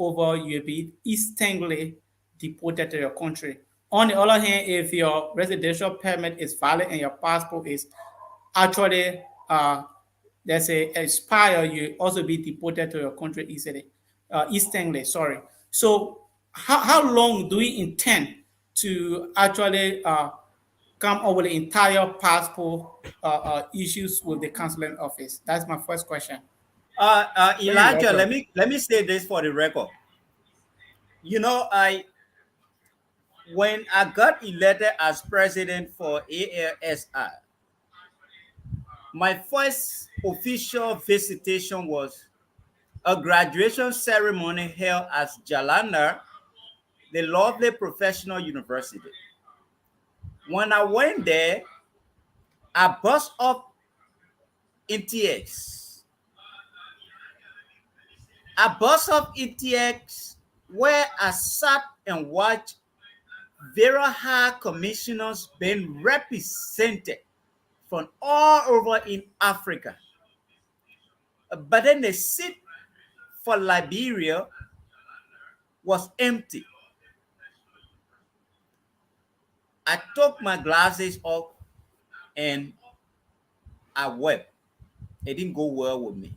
over, you'll be instantly deported to your country. On the other hand, if your residential permit is valid and your passport is actually let's say expire, you also be deported to your country easily, instantly. Sorry. So how long do we intend to actually come up with the entire passport issues with the consulate office? That's my first question. Thank you, Elijah, Elijah. let me say this for the record. I when I got elected as president for ALSI, my first official visitation was a graduation ceremony held at Jalandhar, the lovely professional university. When I went there, I bust up in tears. I bust up in tears where I sat and watched very high commissioners being represented from all over in Africa. But then the seat for Liberia was empty. I took my glasses off and I wept. It didn't go well with me.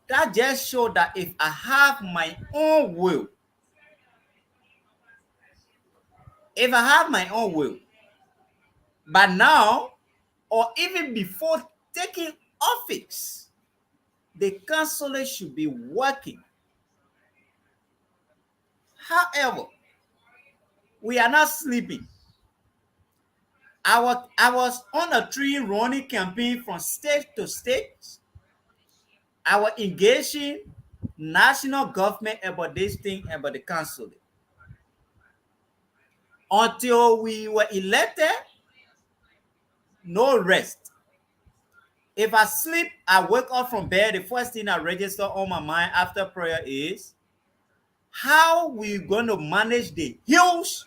That just showed that if I have my own will, if I have my own will, but now or even before taking office, the councillor should be working. However, we are not sleeping. I was on a tree running campaign from state to state. I was engaging national government about this thing about the council. Until we were elected, no rest. If I sleep, I wake up from bed, the first thing I register on my mind after prayer is how we going to manage the huge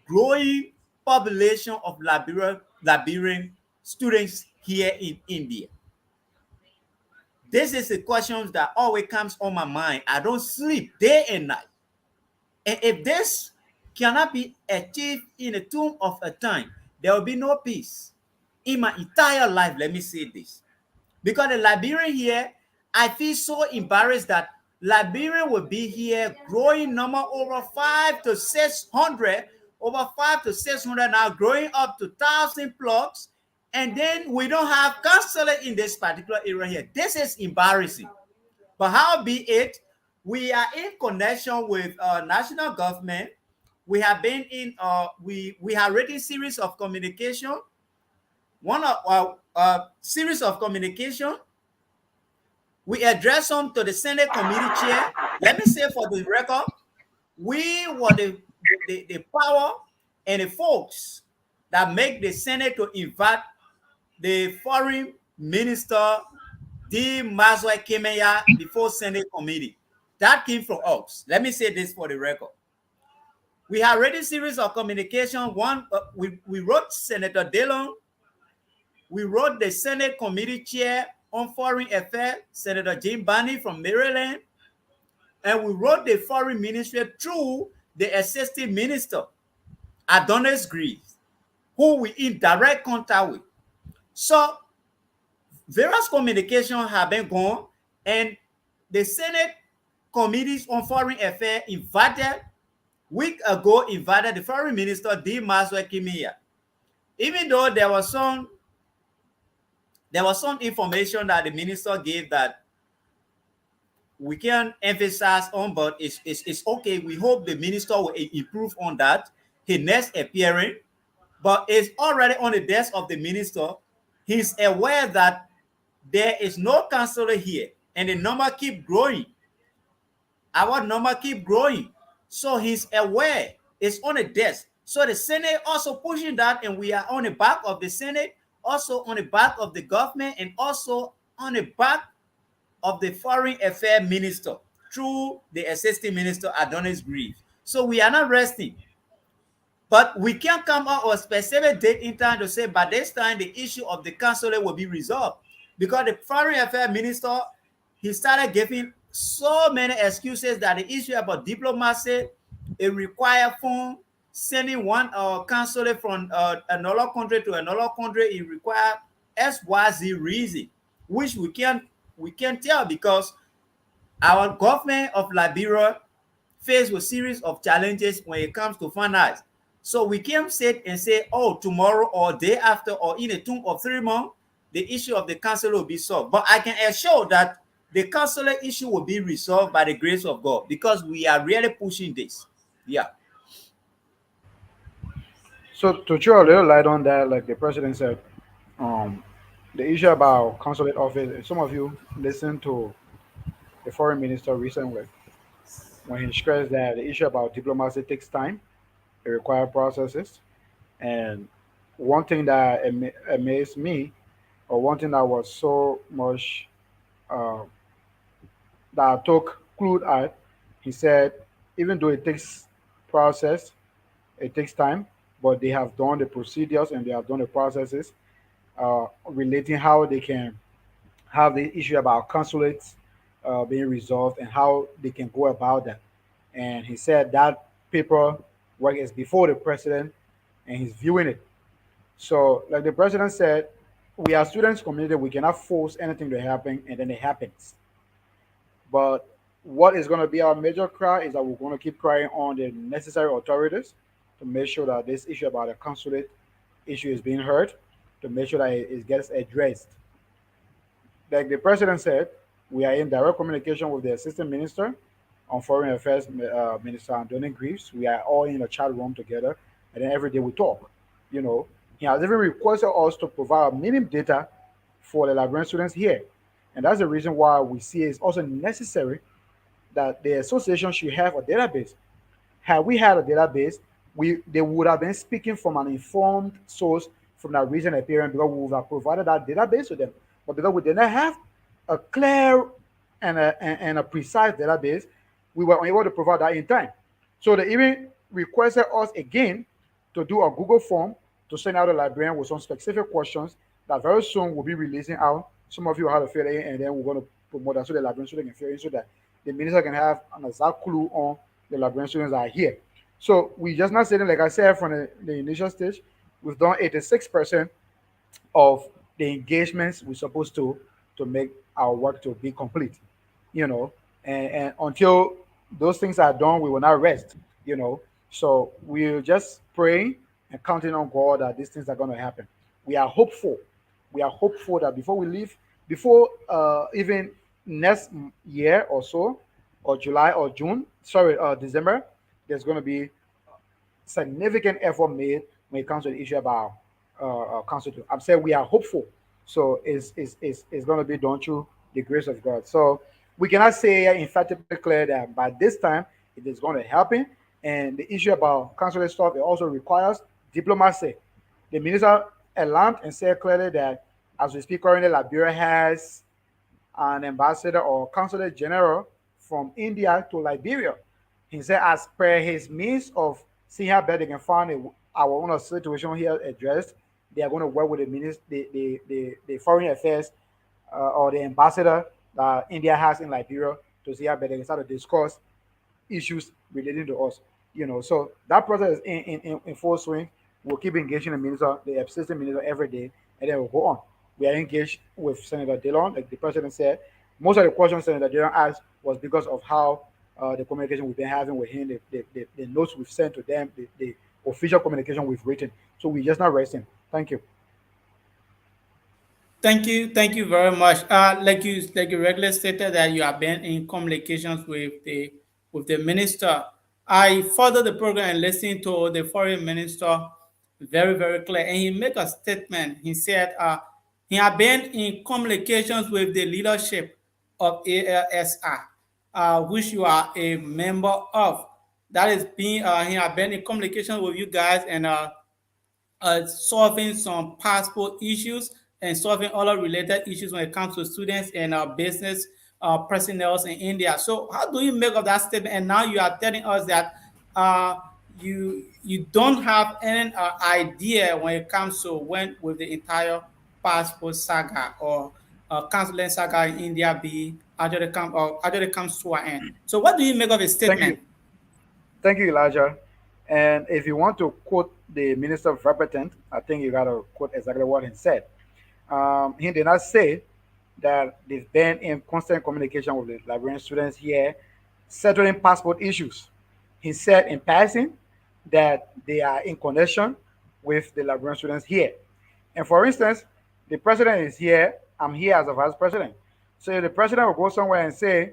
growing population of Liberian students here in India. This is the questions that always comes on my mind. I don't sleep day and night. And if this cannot be achieved in a tomb of a time, there will be no peace in my entire life. Let me say this. Because the Liberian here, I feel so embarrassed that Liberian will be here growing number over 5 to 600, over 5 to 600 now, growing up to 1,000 plus. And then we don't have counselor in this particular area here. This is embarrassing. But how be it, we are in connection with national government. we have been in we have written series of communication. One of our series of communication, we address them to the Senate committee chair. Let me say for the record, we were the power and the folks that make the Senate to invite the foreign minister D. Mazwa Kemeya before Senate committee. That came from us. Let me say this for the record. We have already series of communication. One, we wrote Senator Dillon. We wrote the Senate committee chair on foreign affairs, Senator Jim Barney from Maryland. And we wrote the foreign ministry through the assistant minister, Adonis Greaves, who we in direct contact with. So various communications have been gone, and the Senate committees on foreign affairs week ago invited the foreign minister D. Maswe Kimia. Even though there was some information that the minister gave that we can emphasize on, but it's okay. We hope the minister will improve on that. His next appearing, but it's already on the desk of the minister. He's aware that there is no counselor here, and the number keep growing. Our number keep growing, so he's aware. It's on the desk. So the Senate also pushing that, and we are on the back of the Senate, also on the back of the government, and also on the back of the foreign affairs minister through the assistant minister Adonis Greaves. So we are not resting. But we can't come out with a specific date in time to say by this time the issue of the consulate will be resolved. Because the foreign affairs minister, he started giving so many excuses that the issue about diplomacy, it requires phone, sending one consulate from another country to another country, it requires XYZ reason, which we can't tell because our government of Liberia faced with series of challenges when it comes to finance. So we can't sit and say, oh, tomorrow or day after or in a 2 or 3 months, the issue of the council will be solved. But I can assure that the consular issue will be resolved by the grace of God because we are really pushing this. Yeah. So to throw a little light on that, like the president said, um, the issue about consulate office. Some of you listened to the foreign minister recently when he stressed that the issue about diplomacy takes time, it requires processes, and one thing that amazed me, or one thing that was so much uh, that I took clue at, he said, even though it takes process, it takes time, but they have done the procedures and they have done the processes relating how they can have the issue about consulates being resolved and how they can go about that. And he said that paper work is before the president and he's viewing it. So, like the president said, we are students community, we cannot force anything to happen and then it happens. But what is going to be our major cry is that we're going to keep crying on the necessary authorities to make sure that this issue about the consulate issue is being heard, to make sure that it gets addressed. Like the president said, we are in direct communication with the assistant minister on foreign affairs, Minister Anthony Greaves. We are all in a chat room together, and then every day we talk. You know, he has even requested us to provide minimum data for the Liberian students here, and that's the reason why we see it's also necessary that the association should have a database. Had we had a database, we they would have been speaking from an informed source from that recent appearance because we would have provided that database to them. But because we did not have a clear and a precise database, we were unable to provide that in time. So they even requested us again to do a Google form to send out a librarian with some specific questions that very soon we'll be releasing out. Some of you have to fill in, and then we're going to promote that so the librarian students can fill in so that the minister can have an exact clue on the librarian students that are here. So we just not saying, like I said from the initial stage, we've done 86% of the engagements we're supposed to make our work to be complete, you know. And until those things are done, we will not rest, you know. So we're just praying and counting on God that these things are going to happen. We are hopeful. We are hopeful that before we leave, before even next year or so, or July or June, sorry, December, there's going to be significant effort made when it comes to the issue about constitute. I'm saying we are hopeful. So it's going to be done through the grace of God. So we cannot say emphatically clear that by this time it is going to happen. And the issue about consulate stuff, it also requires diplomacy. The minister alarmed and said clearly that as we speak currently, Liberia has an ambassador or consulate general from India to Liberia. He said, as per his means of seeing how best they can find our own situation here addressed, they are going to work with the the foreign affairs or the ambassador that India has in Liberia to see how best they can start to discuss issues relating to us. So that process is in full swing. We'll keep engaging the minister, the assistant minister every day, and then we'll go on. We are engaged with Senator Dillon, like the president said. Most of the questions Senator Dillon asked was because of how the communication we've been having with him, the notes we've sent to them, the official communication we've written. So we're just not resting. Thank you. Thank you very much. Like you regularly stated that you have been in communications with the minister. I followed the program and listened to the foreign minister very clear, and he made a statement. He said he had been in communications with the leadership of ALSI, which you are a member of. That is being he had been in communication with you guys and solving some passport issues and solving other related issues when it comes to students and business personnel in India. So, how do you make of that statement? And now you are telling us that uh, you don't have any idea when it comes to when with the entire passport saga or consulate saga in India be actually comes to an end. So, what do you make of a Thank you. statement? Thank you, Elijah. And if you want to quote the minister verbatim, I think you got to quote exactly what he said. He did not say that they've been in constant communication with the Liberian students here, settling passport issues. He said in passing that they are in connection with the Liberian students here. And for instance, the president is here, I'm here as a vice president. So the president will go somewhere and say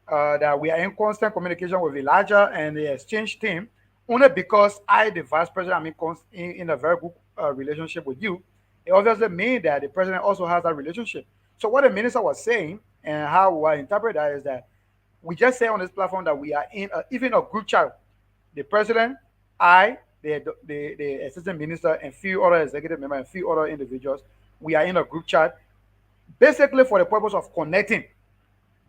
that we are in constant communication with Elijah and the exchange team, only because I, the vice president, I'm in a very good relationship with you. It obviously means that the president also has that relationship. So what the minister was saying and how we interpret that is that we just say on this platform that we are in even a group chat. The president, I, the assistant minister, and few other executive members and few other individuals, we are in a group chat basically for the purpose of connecting.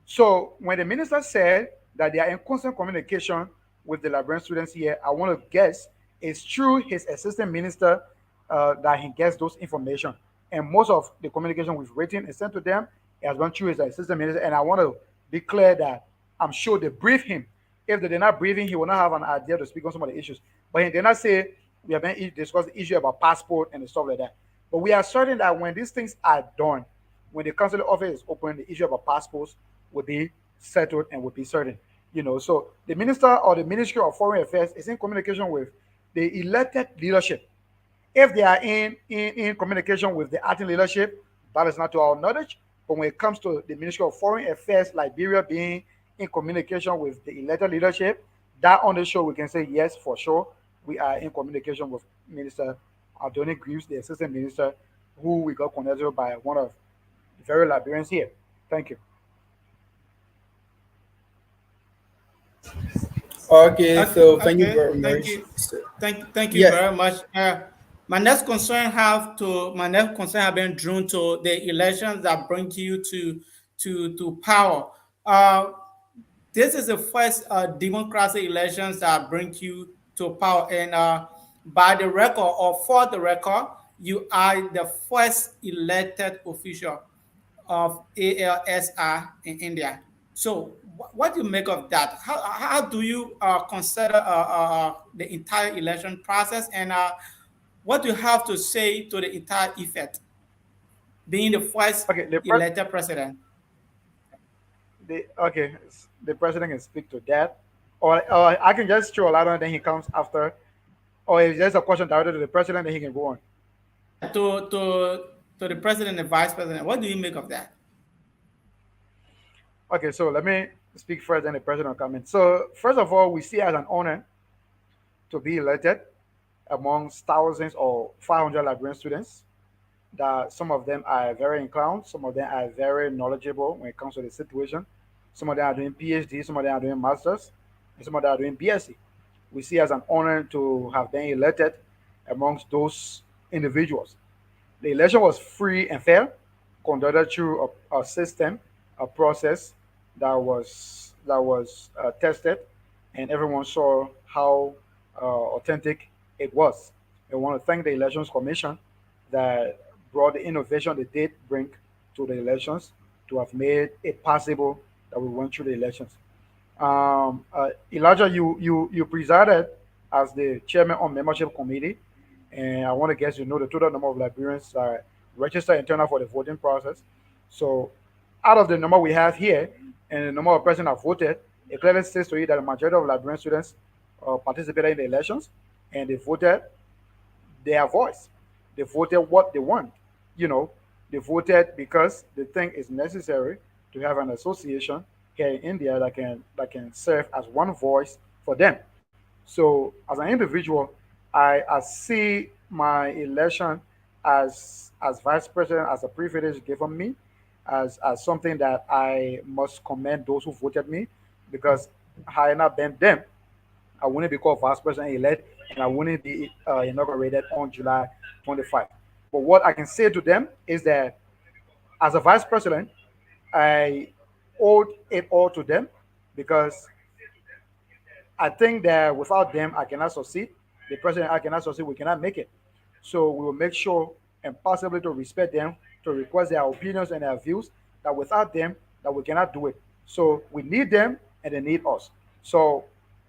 So when the minister said that they are in constant communication with the Liberian students here, I want to guess it's through his assistant minister that he gets those information. And most of the communication we've written and sent to them has gone through his assistant minister. And I want to be clear that I'm sure they brief him. If they did not brief him, he will not have an idea to speak on some of the issues. But he did not say we have been discussed the issue about passport and stuff like that. But we are certain that when these things are done, when the consular office is open, the issue about passports will be settled and will be certain. So the minister or the Ministry of Foreign Affairs is in communication with the elected leadership. If they are in communication with the acting leadership, that is not to our knowledge. But when it comes to the Ministry of Foreign Affairs, Liberia being in communication with the elected leadership, that on the show we can say yes for sure. We are in communication with Minister Adoni Greaves, the assistant minister, who we got connected by one of the very Liberians here. Thank you. Okay, Okay, so thank you okay. very Thank much. you. So, Thank you yes. very much. My next concern have been drawn to the elections that bring you to power. Uh, this is the first democracy elections that bring you to power, and by the record or for the record, you are the first elected official of ALSI in India. So, what do you make of that? How do you consider the entire election process, and what do you have to say to the entire effect, being the first Okay, elected president? the president can speak to that, or I can just throw a lot on, then he comes after, or if there's a question directed to the president, then he can go on. Yeah, to the president and vice president. What do you make of that? Okay, so let me speak first, then the president will come in. So first of all, we see it as an honor to be elected. amongst thousands or 500 Liberian students. That some of them are very inclined, some of them are very knowledgeable when it comes to the situation. Some of them are doing PhD, some of them are doing masters, and some of them are doing BSc. We see as an honor to have been elected amongst those individuals. The election was free and fair, conducted through a system, a process that was tested, and everyone saw how authentic it was. I want to thank the Elections Commission that brought the innovation they did bring to the elections to have made it possible that we went through the elections. Elijah, you presided as the chairman on membership committee, and I want to guess you know the total number of Liberians registered and turned out for the voting process. So, out of the number we have here and the number of persons that voted, it clearly says to you that the majority of Liberian students participated in the elections, and they voted their voice. They voted what they want. You know, they voted because they think it's necessary to have an association here in India that can serve as one voice for them. So as an individual, I see my election as vice president as a privilege given me, as something that I must commend those who voted me, because had I not been them, I wouldn't be called vice president elect, and I wouldn't be inaugurated on July 25. But what I can say to them is that as a vice president, I owed it all to them, because I think that without them, I cannot succeed. The president, I cannot succeed. We cannot make it. So we will make sure and possibly to respect them, to request their opinions and their views. That without them, that we cannot do it. So we need them, and they need us. So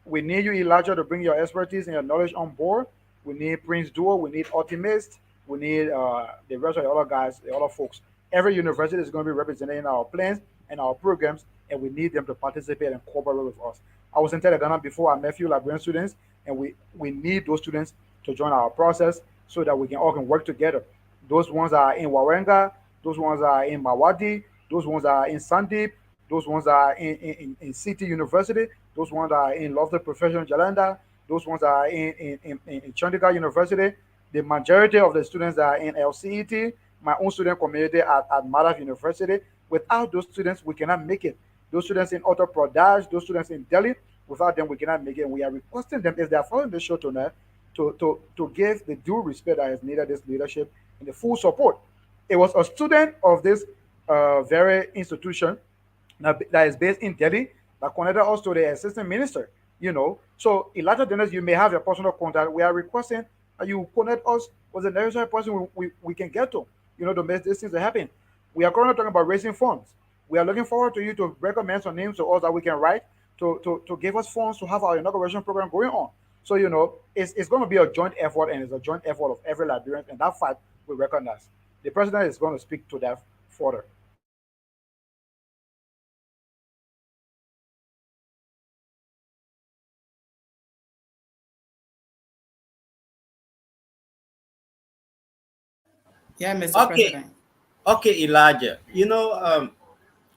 we need you, Elijah, to bring your expertise and your knowledge on board. We need Prince Duo. We need Optimist. We need the rest of the other guys, the other folks. Every university is going to be represented in our plans and our programs, and we need them to participate and cooperate with us. I was in Ghana before. I met a few Liberian students, and we need those students to join our process so that we can all can work together. Those ones are in Warenga, those ones are in Mawadi, those ones are in Sandeep, those ones are in City University, those ones are in Lofty Professional Jalanda, those ones are in Chandigarh University. The majority of the students are in LCET, my own student community at Madhav University. Without those students, we cannot make it. Those students in Uttar Pradesh, those students in Delhi, without them, we cannot make it. And we are requesting them, if they are following the show tonight, to give the due respect that is needed, this leadership, and the full support. It was a student of this very institution that is based in Delhi that connected us to the assistant minister. So Elijah Dennis, you may have your personal contact. We are requesting that you connect us with the necessary person we can get to make these things happen. We are currently talking about raising funds. We are looking forward to you to recommend some names to us that we can write to give us funds to have our inauguration program going on. So it's going to be a joint effort, and it's a joint effort of every Liberian, and that fact we recognize. The president is going to speak to that further. Yeah, Mr. Okay, President. okay, Elijah.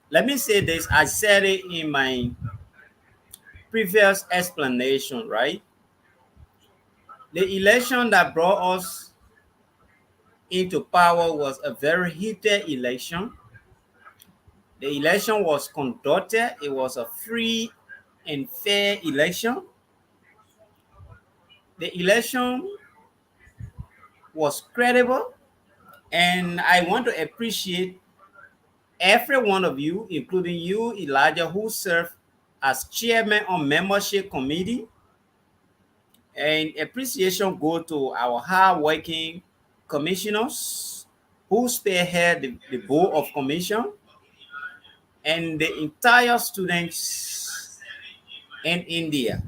Let me say this. I said it in my previous explanation, right? The election that brought us into power was a very heated election. The election was conducted, it was a free and fair election. The election was credible, and I want to appreciate every one of you, including you, Elijah, who served as chairman on membership committee. And appreciation go to our hardworking commissioners who spearhead the board of commission, and the entire students in India.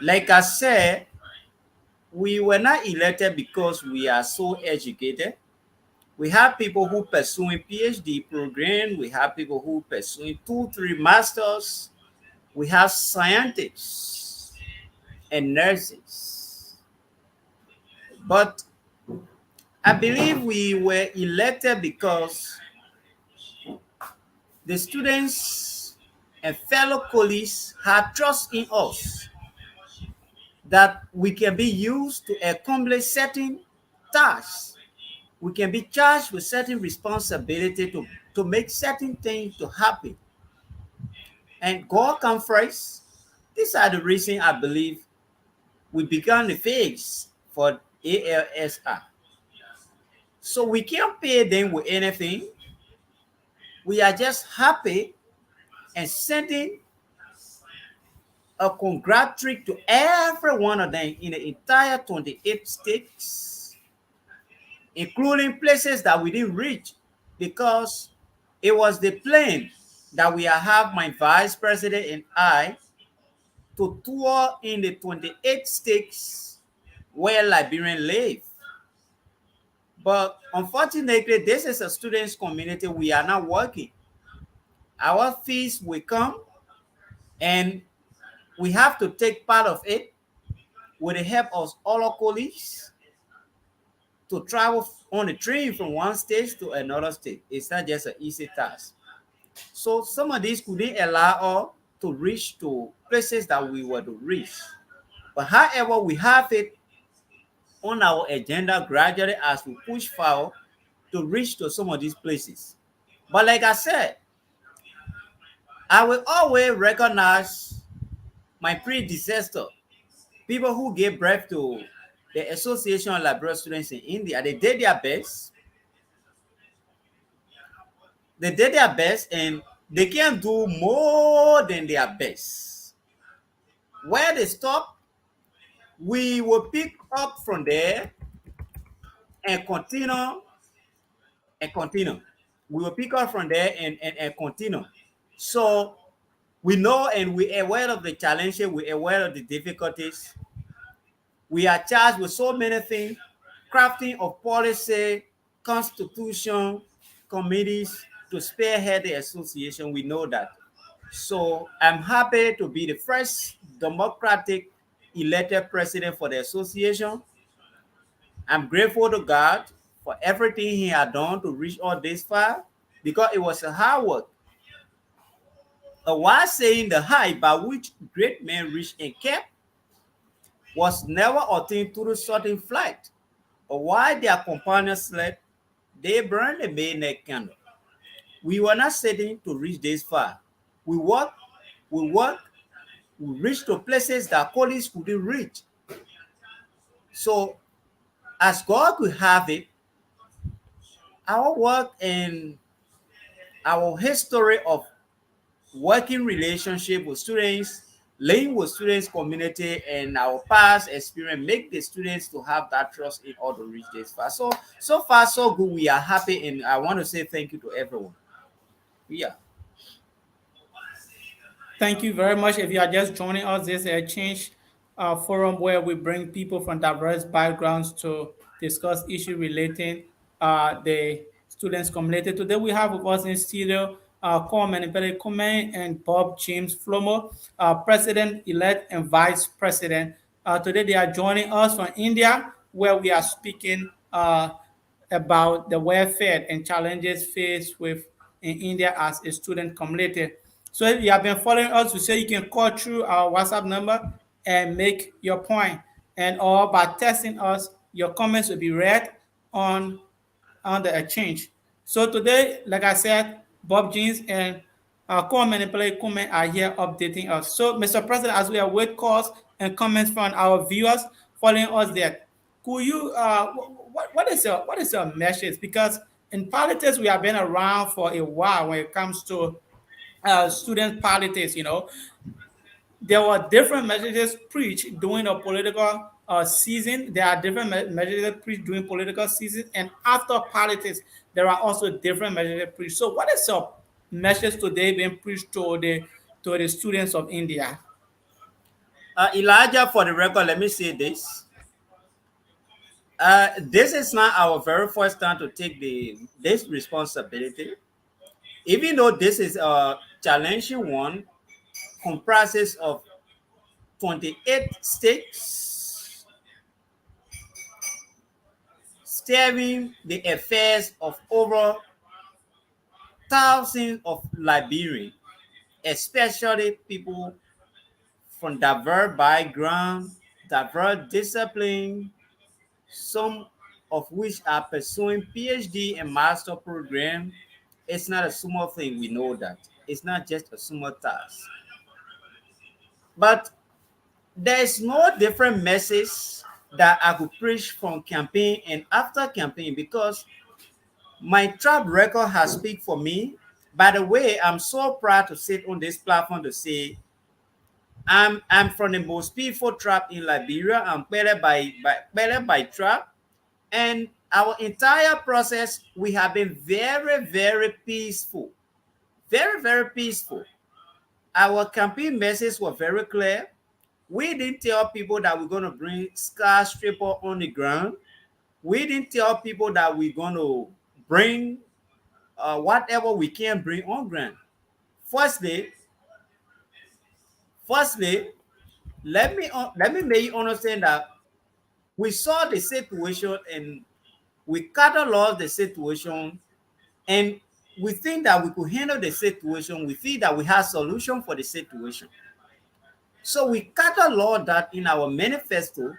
Like I said, we were not elected because we are so educated. We have people who pursuing PhD program. We have people who pursuing 2, 3 masters. We have scientists and nurses. But I believe we were elected because the students and fellow colleagues had trust in us. that we can be used to accomplish certain tasks. We can be charged with certain responsibility to make certain things to happen. And God come first. These are the reason I believe we began the phase for ALSI. So we can't pay them with anything. We are just happy and sending a congratulatory to every one of them in the entire 28 states, including places that we didn't reach because it was the plan that we have my vice president and I to tour in the 28 states where Liberians live. But unfortunately, this is a students' community. We are not working. Our fees will come and we have to take part of it with the help of all our colleagues to travel on a train from one state to another state. It's not just an easy task. So some of these couldn't allow us to reach to places that we were to reach. But however, we have it on our agenda gradually as we push forward to reach to some of these places. But like I said, I will always recognize my predecessor, people who gave birth to the Association of Liberal Students in India. They did their best. They did their best and they can do more than their best. Where they stop, we will pick up from there and continue and continue. We will pick up from there and continue. So we know and we are aware of the challenges, we are aware of the difficulties. We are charged with so many things, crafting of policy, constitution, committees to spearhead the association. We know that. So I'm happy to be the first democratic elected president for the association. I'm grateful to God for everything He had done to reach all this far because it was a hard work. A wise saying, the height by which great men reach and kept was never attained through certain flight. But while their companions slept, they burned a midnight candle. We were not sitting to reach this far. We worked, we worked, we reached to places that colleagues couldn't reach. So, as God could have it, our work and our history of working relationship with students, laying with students community and our past experience make the students to have that trust in order to reach this far. So far so good. We are happy and I want to say thank you to everyone. Yeah. Thank you very much. If you are just joining us, this is a change forum where we bring people from diverse backgrounds to discuss issues relating the students community. Today we have with us in studio Coleman Ipele Kume and Bob James Flomo, President-elect and Vice President. Today they are joining us from India, where we are speaking about the welfare and challenges faced with in India as a student community. So if you have been following us, we say you can call through our WhatsApp number and make your point. And or by texting us, your comments will be read on on the exchange. So today, like I said, Bob Jeans and Coleman and Play Comment are here updating us. So, Mr. President, as we await calls and comments from our viewers following us there, could you what is your message? Because in politics, we have been around for a while when it comes to student politics. You know, there were different messages preached during the political season. There are different messages preached during political season, and after politics, there are also different messages preached. So, what is your message today being preached to the students of India? Elijah, for the record, let me say this. This is not our very first time to take this responsibility. Even though this is a challenging one, comprises of 28 states, steering the affairs of over thousands of Liberians, especially people from diverse backgrounds, diverse disciplines, some of which are pursuing PhD and master program. It's not a small thing. We know that it's not just a small task. But there's no different message that I could preach from campaign and after campaign because my track record has speak for me. By the way, I'm so proud to sit on this platform to say I'm from the most peaceful tribe in Liberia. I'm better by tribe, and our entire process we have been very very peaceful, very peaceful. Our campaign message was very clear. We didn't tell people that we're going to bring skyscraper on the ground. We didn't tell people that we're going to bring whatever we can bring on ground. Firstly, firstly, let me make you understand that we saw the situation and we cataloged the situation, and we think that we could handle the situation. We think that we have solution for the situation. So we catalog that in our manifesto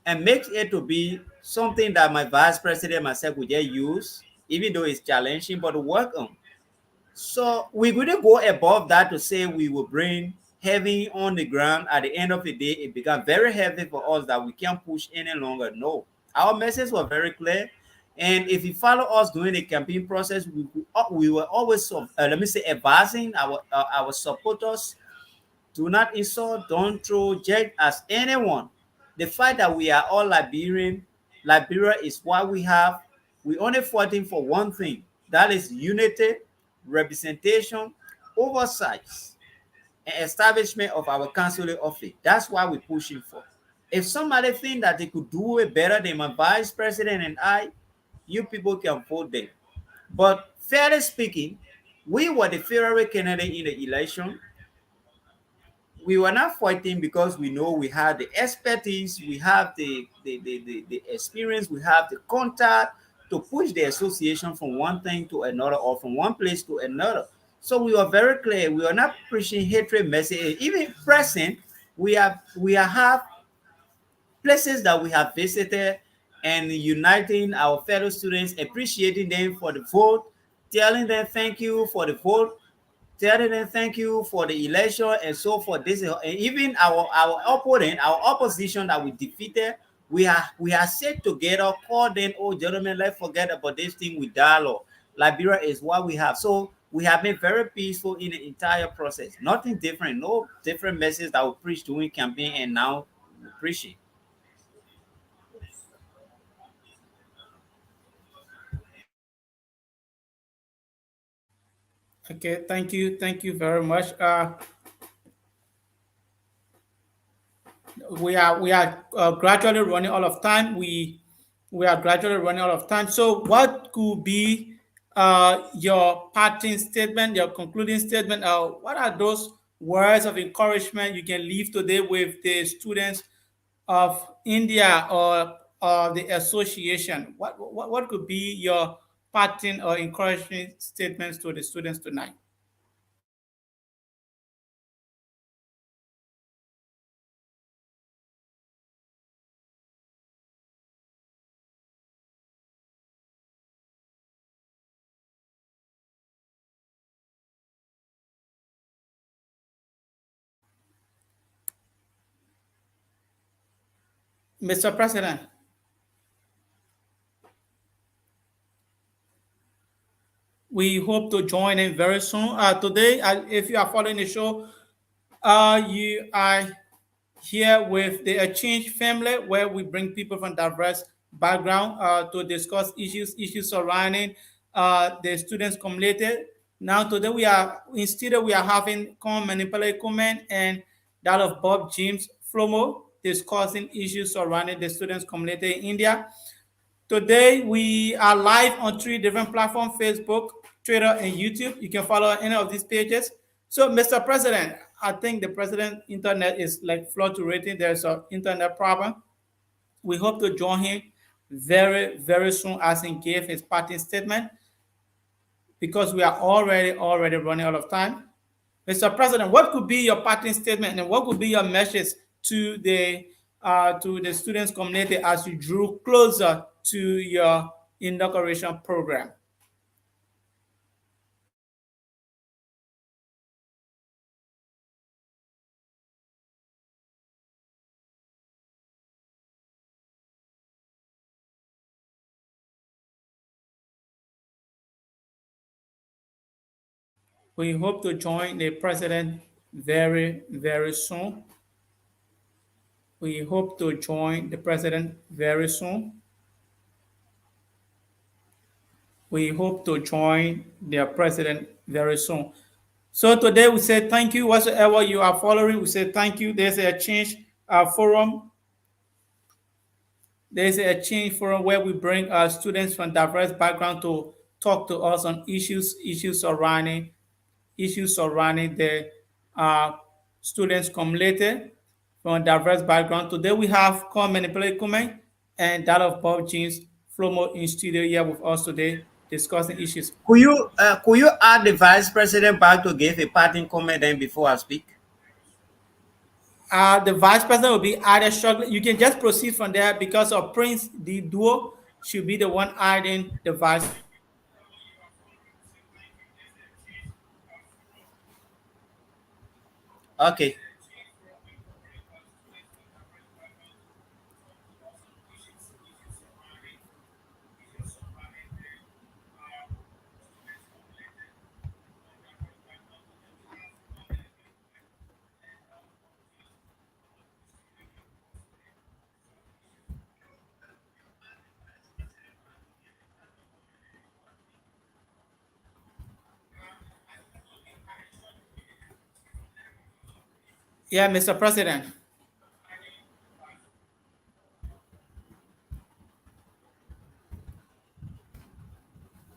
and make it to be something that my vice president myself would just use, even though it's challenging, but work on. So we wouldn't go above that to say we will bring heavy on the ground. At the end of the day, it became very heavy for us that we can't push any longer. No, our message was very clear. And if you follow us during the campaign process, we were always, let me say, advising our supporters: do not insult, don't throw, judge as anyone. The fact that we are all Liberian, Liberia is what we have. We only fighting for one thing, that is unity, representation, oversight, and establishment of our consular office. That's what we're pushing for. If somebody think that they could do it better than my vice president and I, you people can vote them. But fairly speaking, we were the favorite candidate in the election. We were not fighting because we know we had the expertise, we have the experience, we have the contact to push the association from one thing to another or from one place to another. So we were very clear. We are not preaching hatred message. Even present, we have places that we have visited and uniting our fellow students, appreciating them for the vote, telling them thank you for the vote, telling them thank you for the election and so forth. This is, and even our opponent, our opposition that we defeated, we are set together, call them, oh gentlemen, let's forget about this thing with dialogue. Liberia is what we have. So we have been very peaceful in the entire process. Nothing different, no different message that we preach during campaign and now we're preaching. Okay, thank you very much. We are gradually running out of time. We are gradually running out of time. So, what could be your parting statement, your concluding statement? What are those words of encouragement you can leave today with the students of India or the association? What could be your parting or encouraging statements to the students tonight? Mr. President, we hope to join in very soon. Today, if you are following the show, you are here with the Exchange family, where we bring people from diverse background to discuss issues surrounding the students' community. Now, today we are having Con Manipulate Comment and that of Bob James Flomo discussing issues surrounding the students' community in India. Today, we are live on three different platforms: Facebook, Twitter, and YouTube. You can follow any of these pages. So, Mr. President, I think the president internet is like fluctuating. There's an internet problem. We hope to join him very soon as he gave his parting statement because we are already running out of time. Mr. President, what could be your parting statement and what could be your message to the to the students community as you drew closer to your inauguration program? We hope to join the president very, very soon. We hope to join the president very soon. We hope to join the president very soon. So today we say thank you. Whatsoever you are following, we say thank you. There's a change forum. There's a change forum where we bring our students from diverse backgrounds to talk to us on issues surrounding the uh, students community from diverse background. Today we have Call Manipulate Kume and that of Bob James Flomo in studio here with us today discussing issues. Could you add the vice president back to give a parting comment then before I speak? The vice president will be added shortly. You can just proceed from there because of Prince, the duo should be the one adding the vice. Okay. Yeah, Mr. President.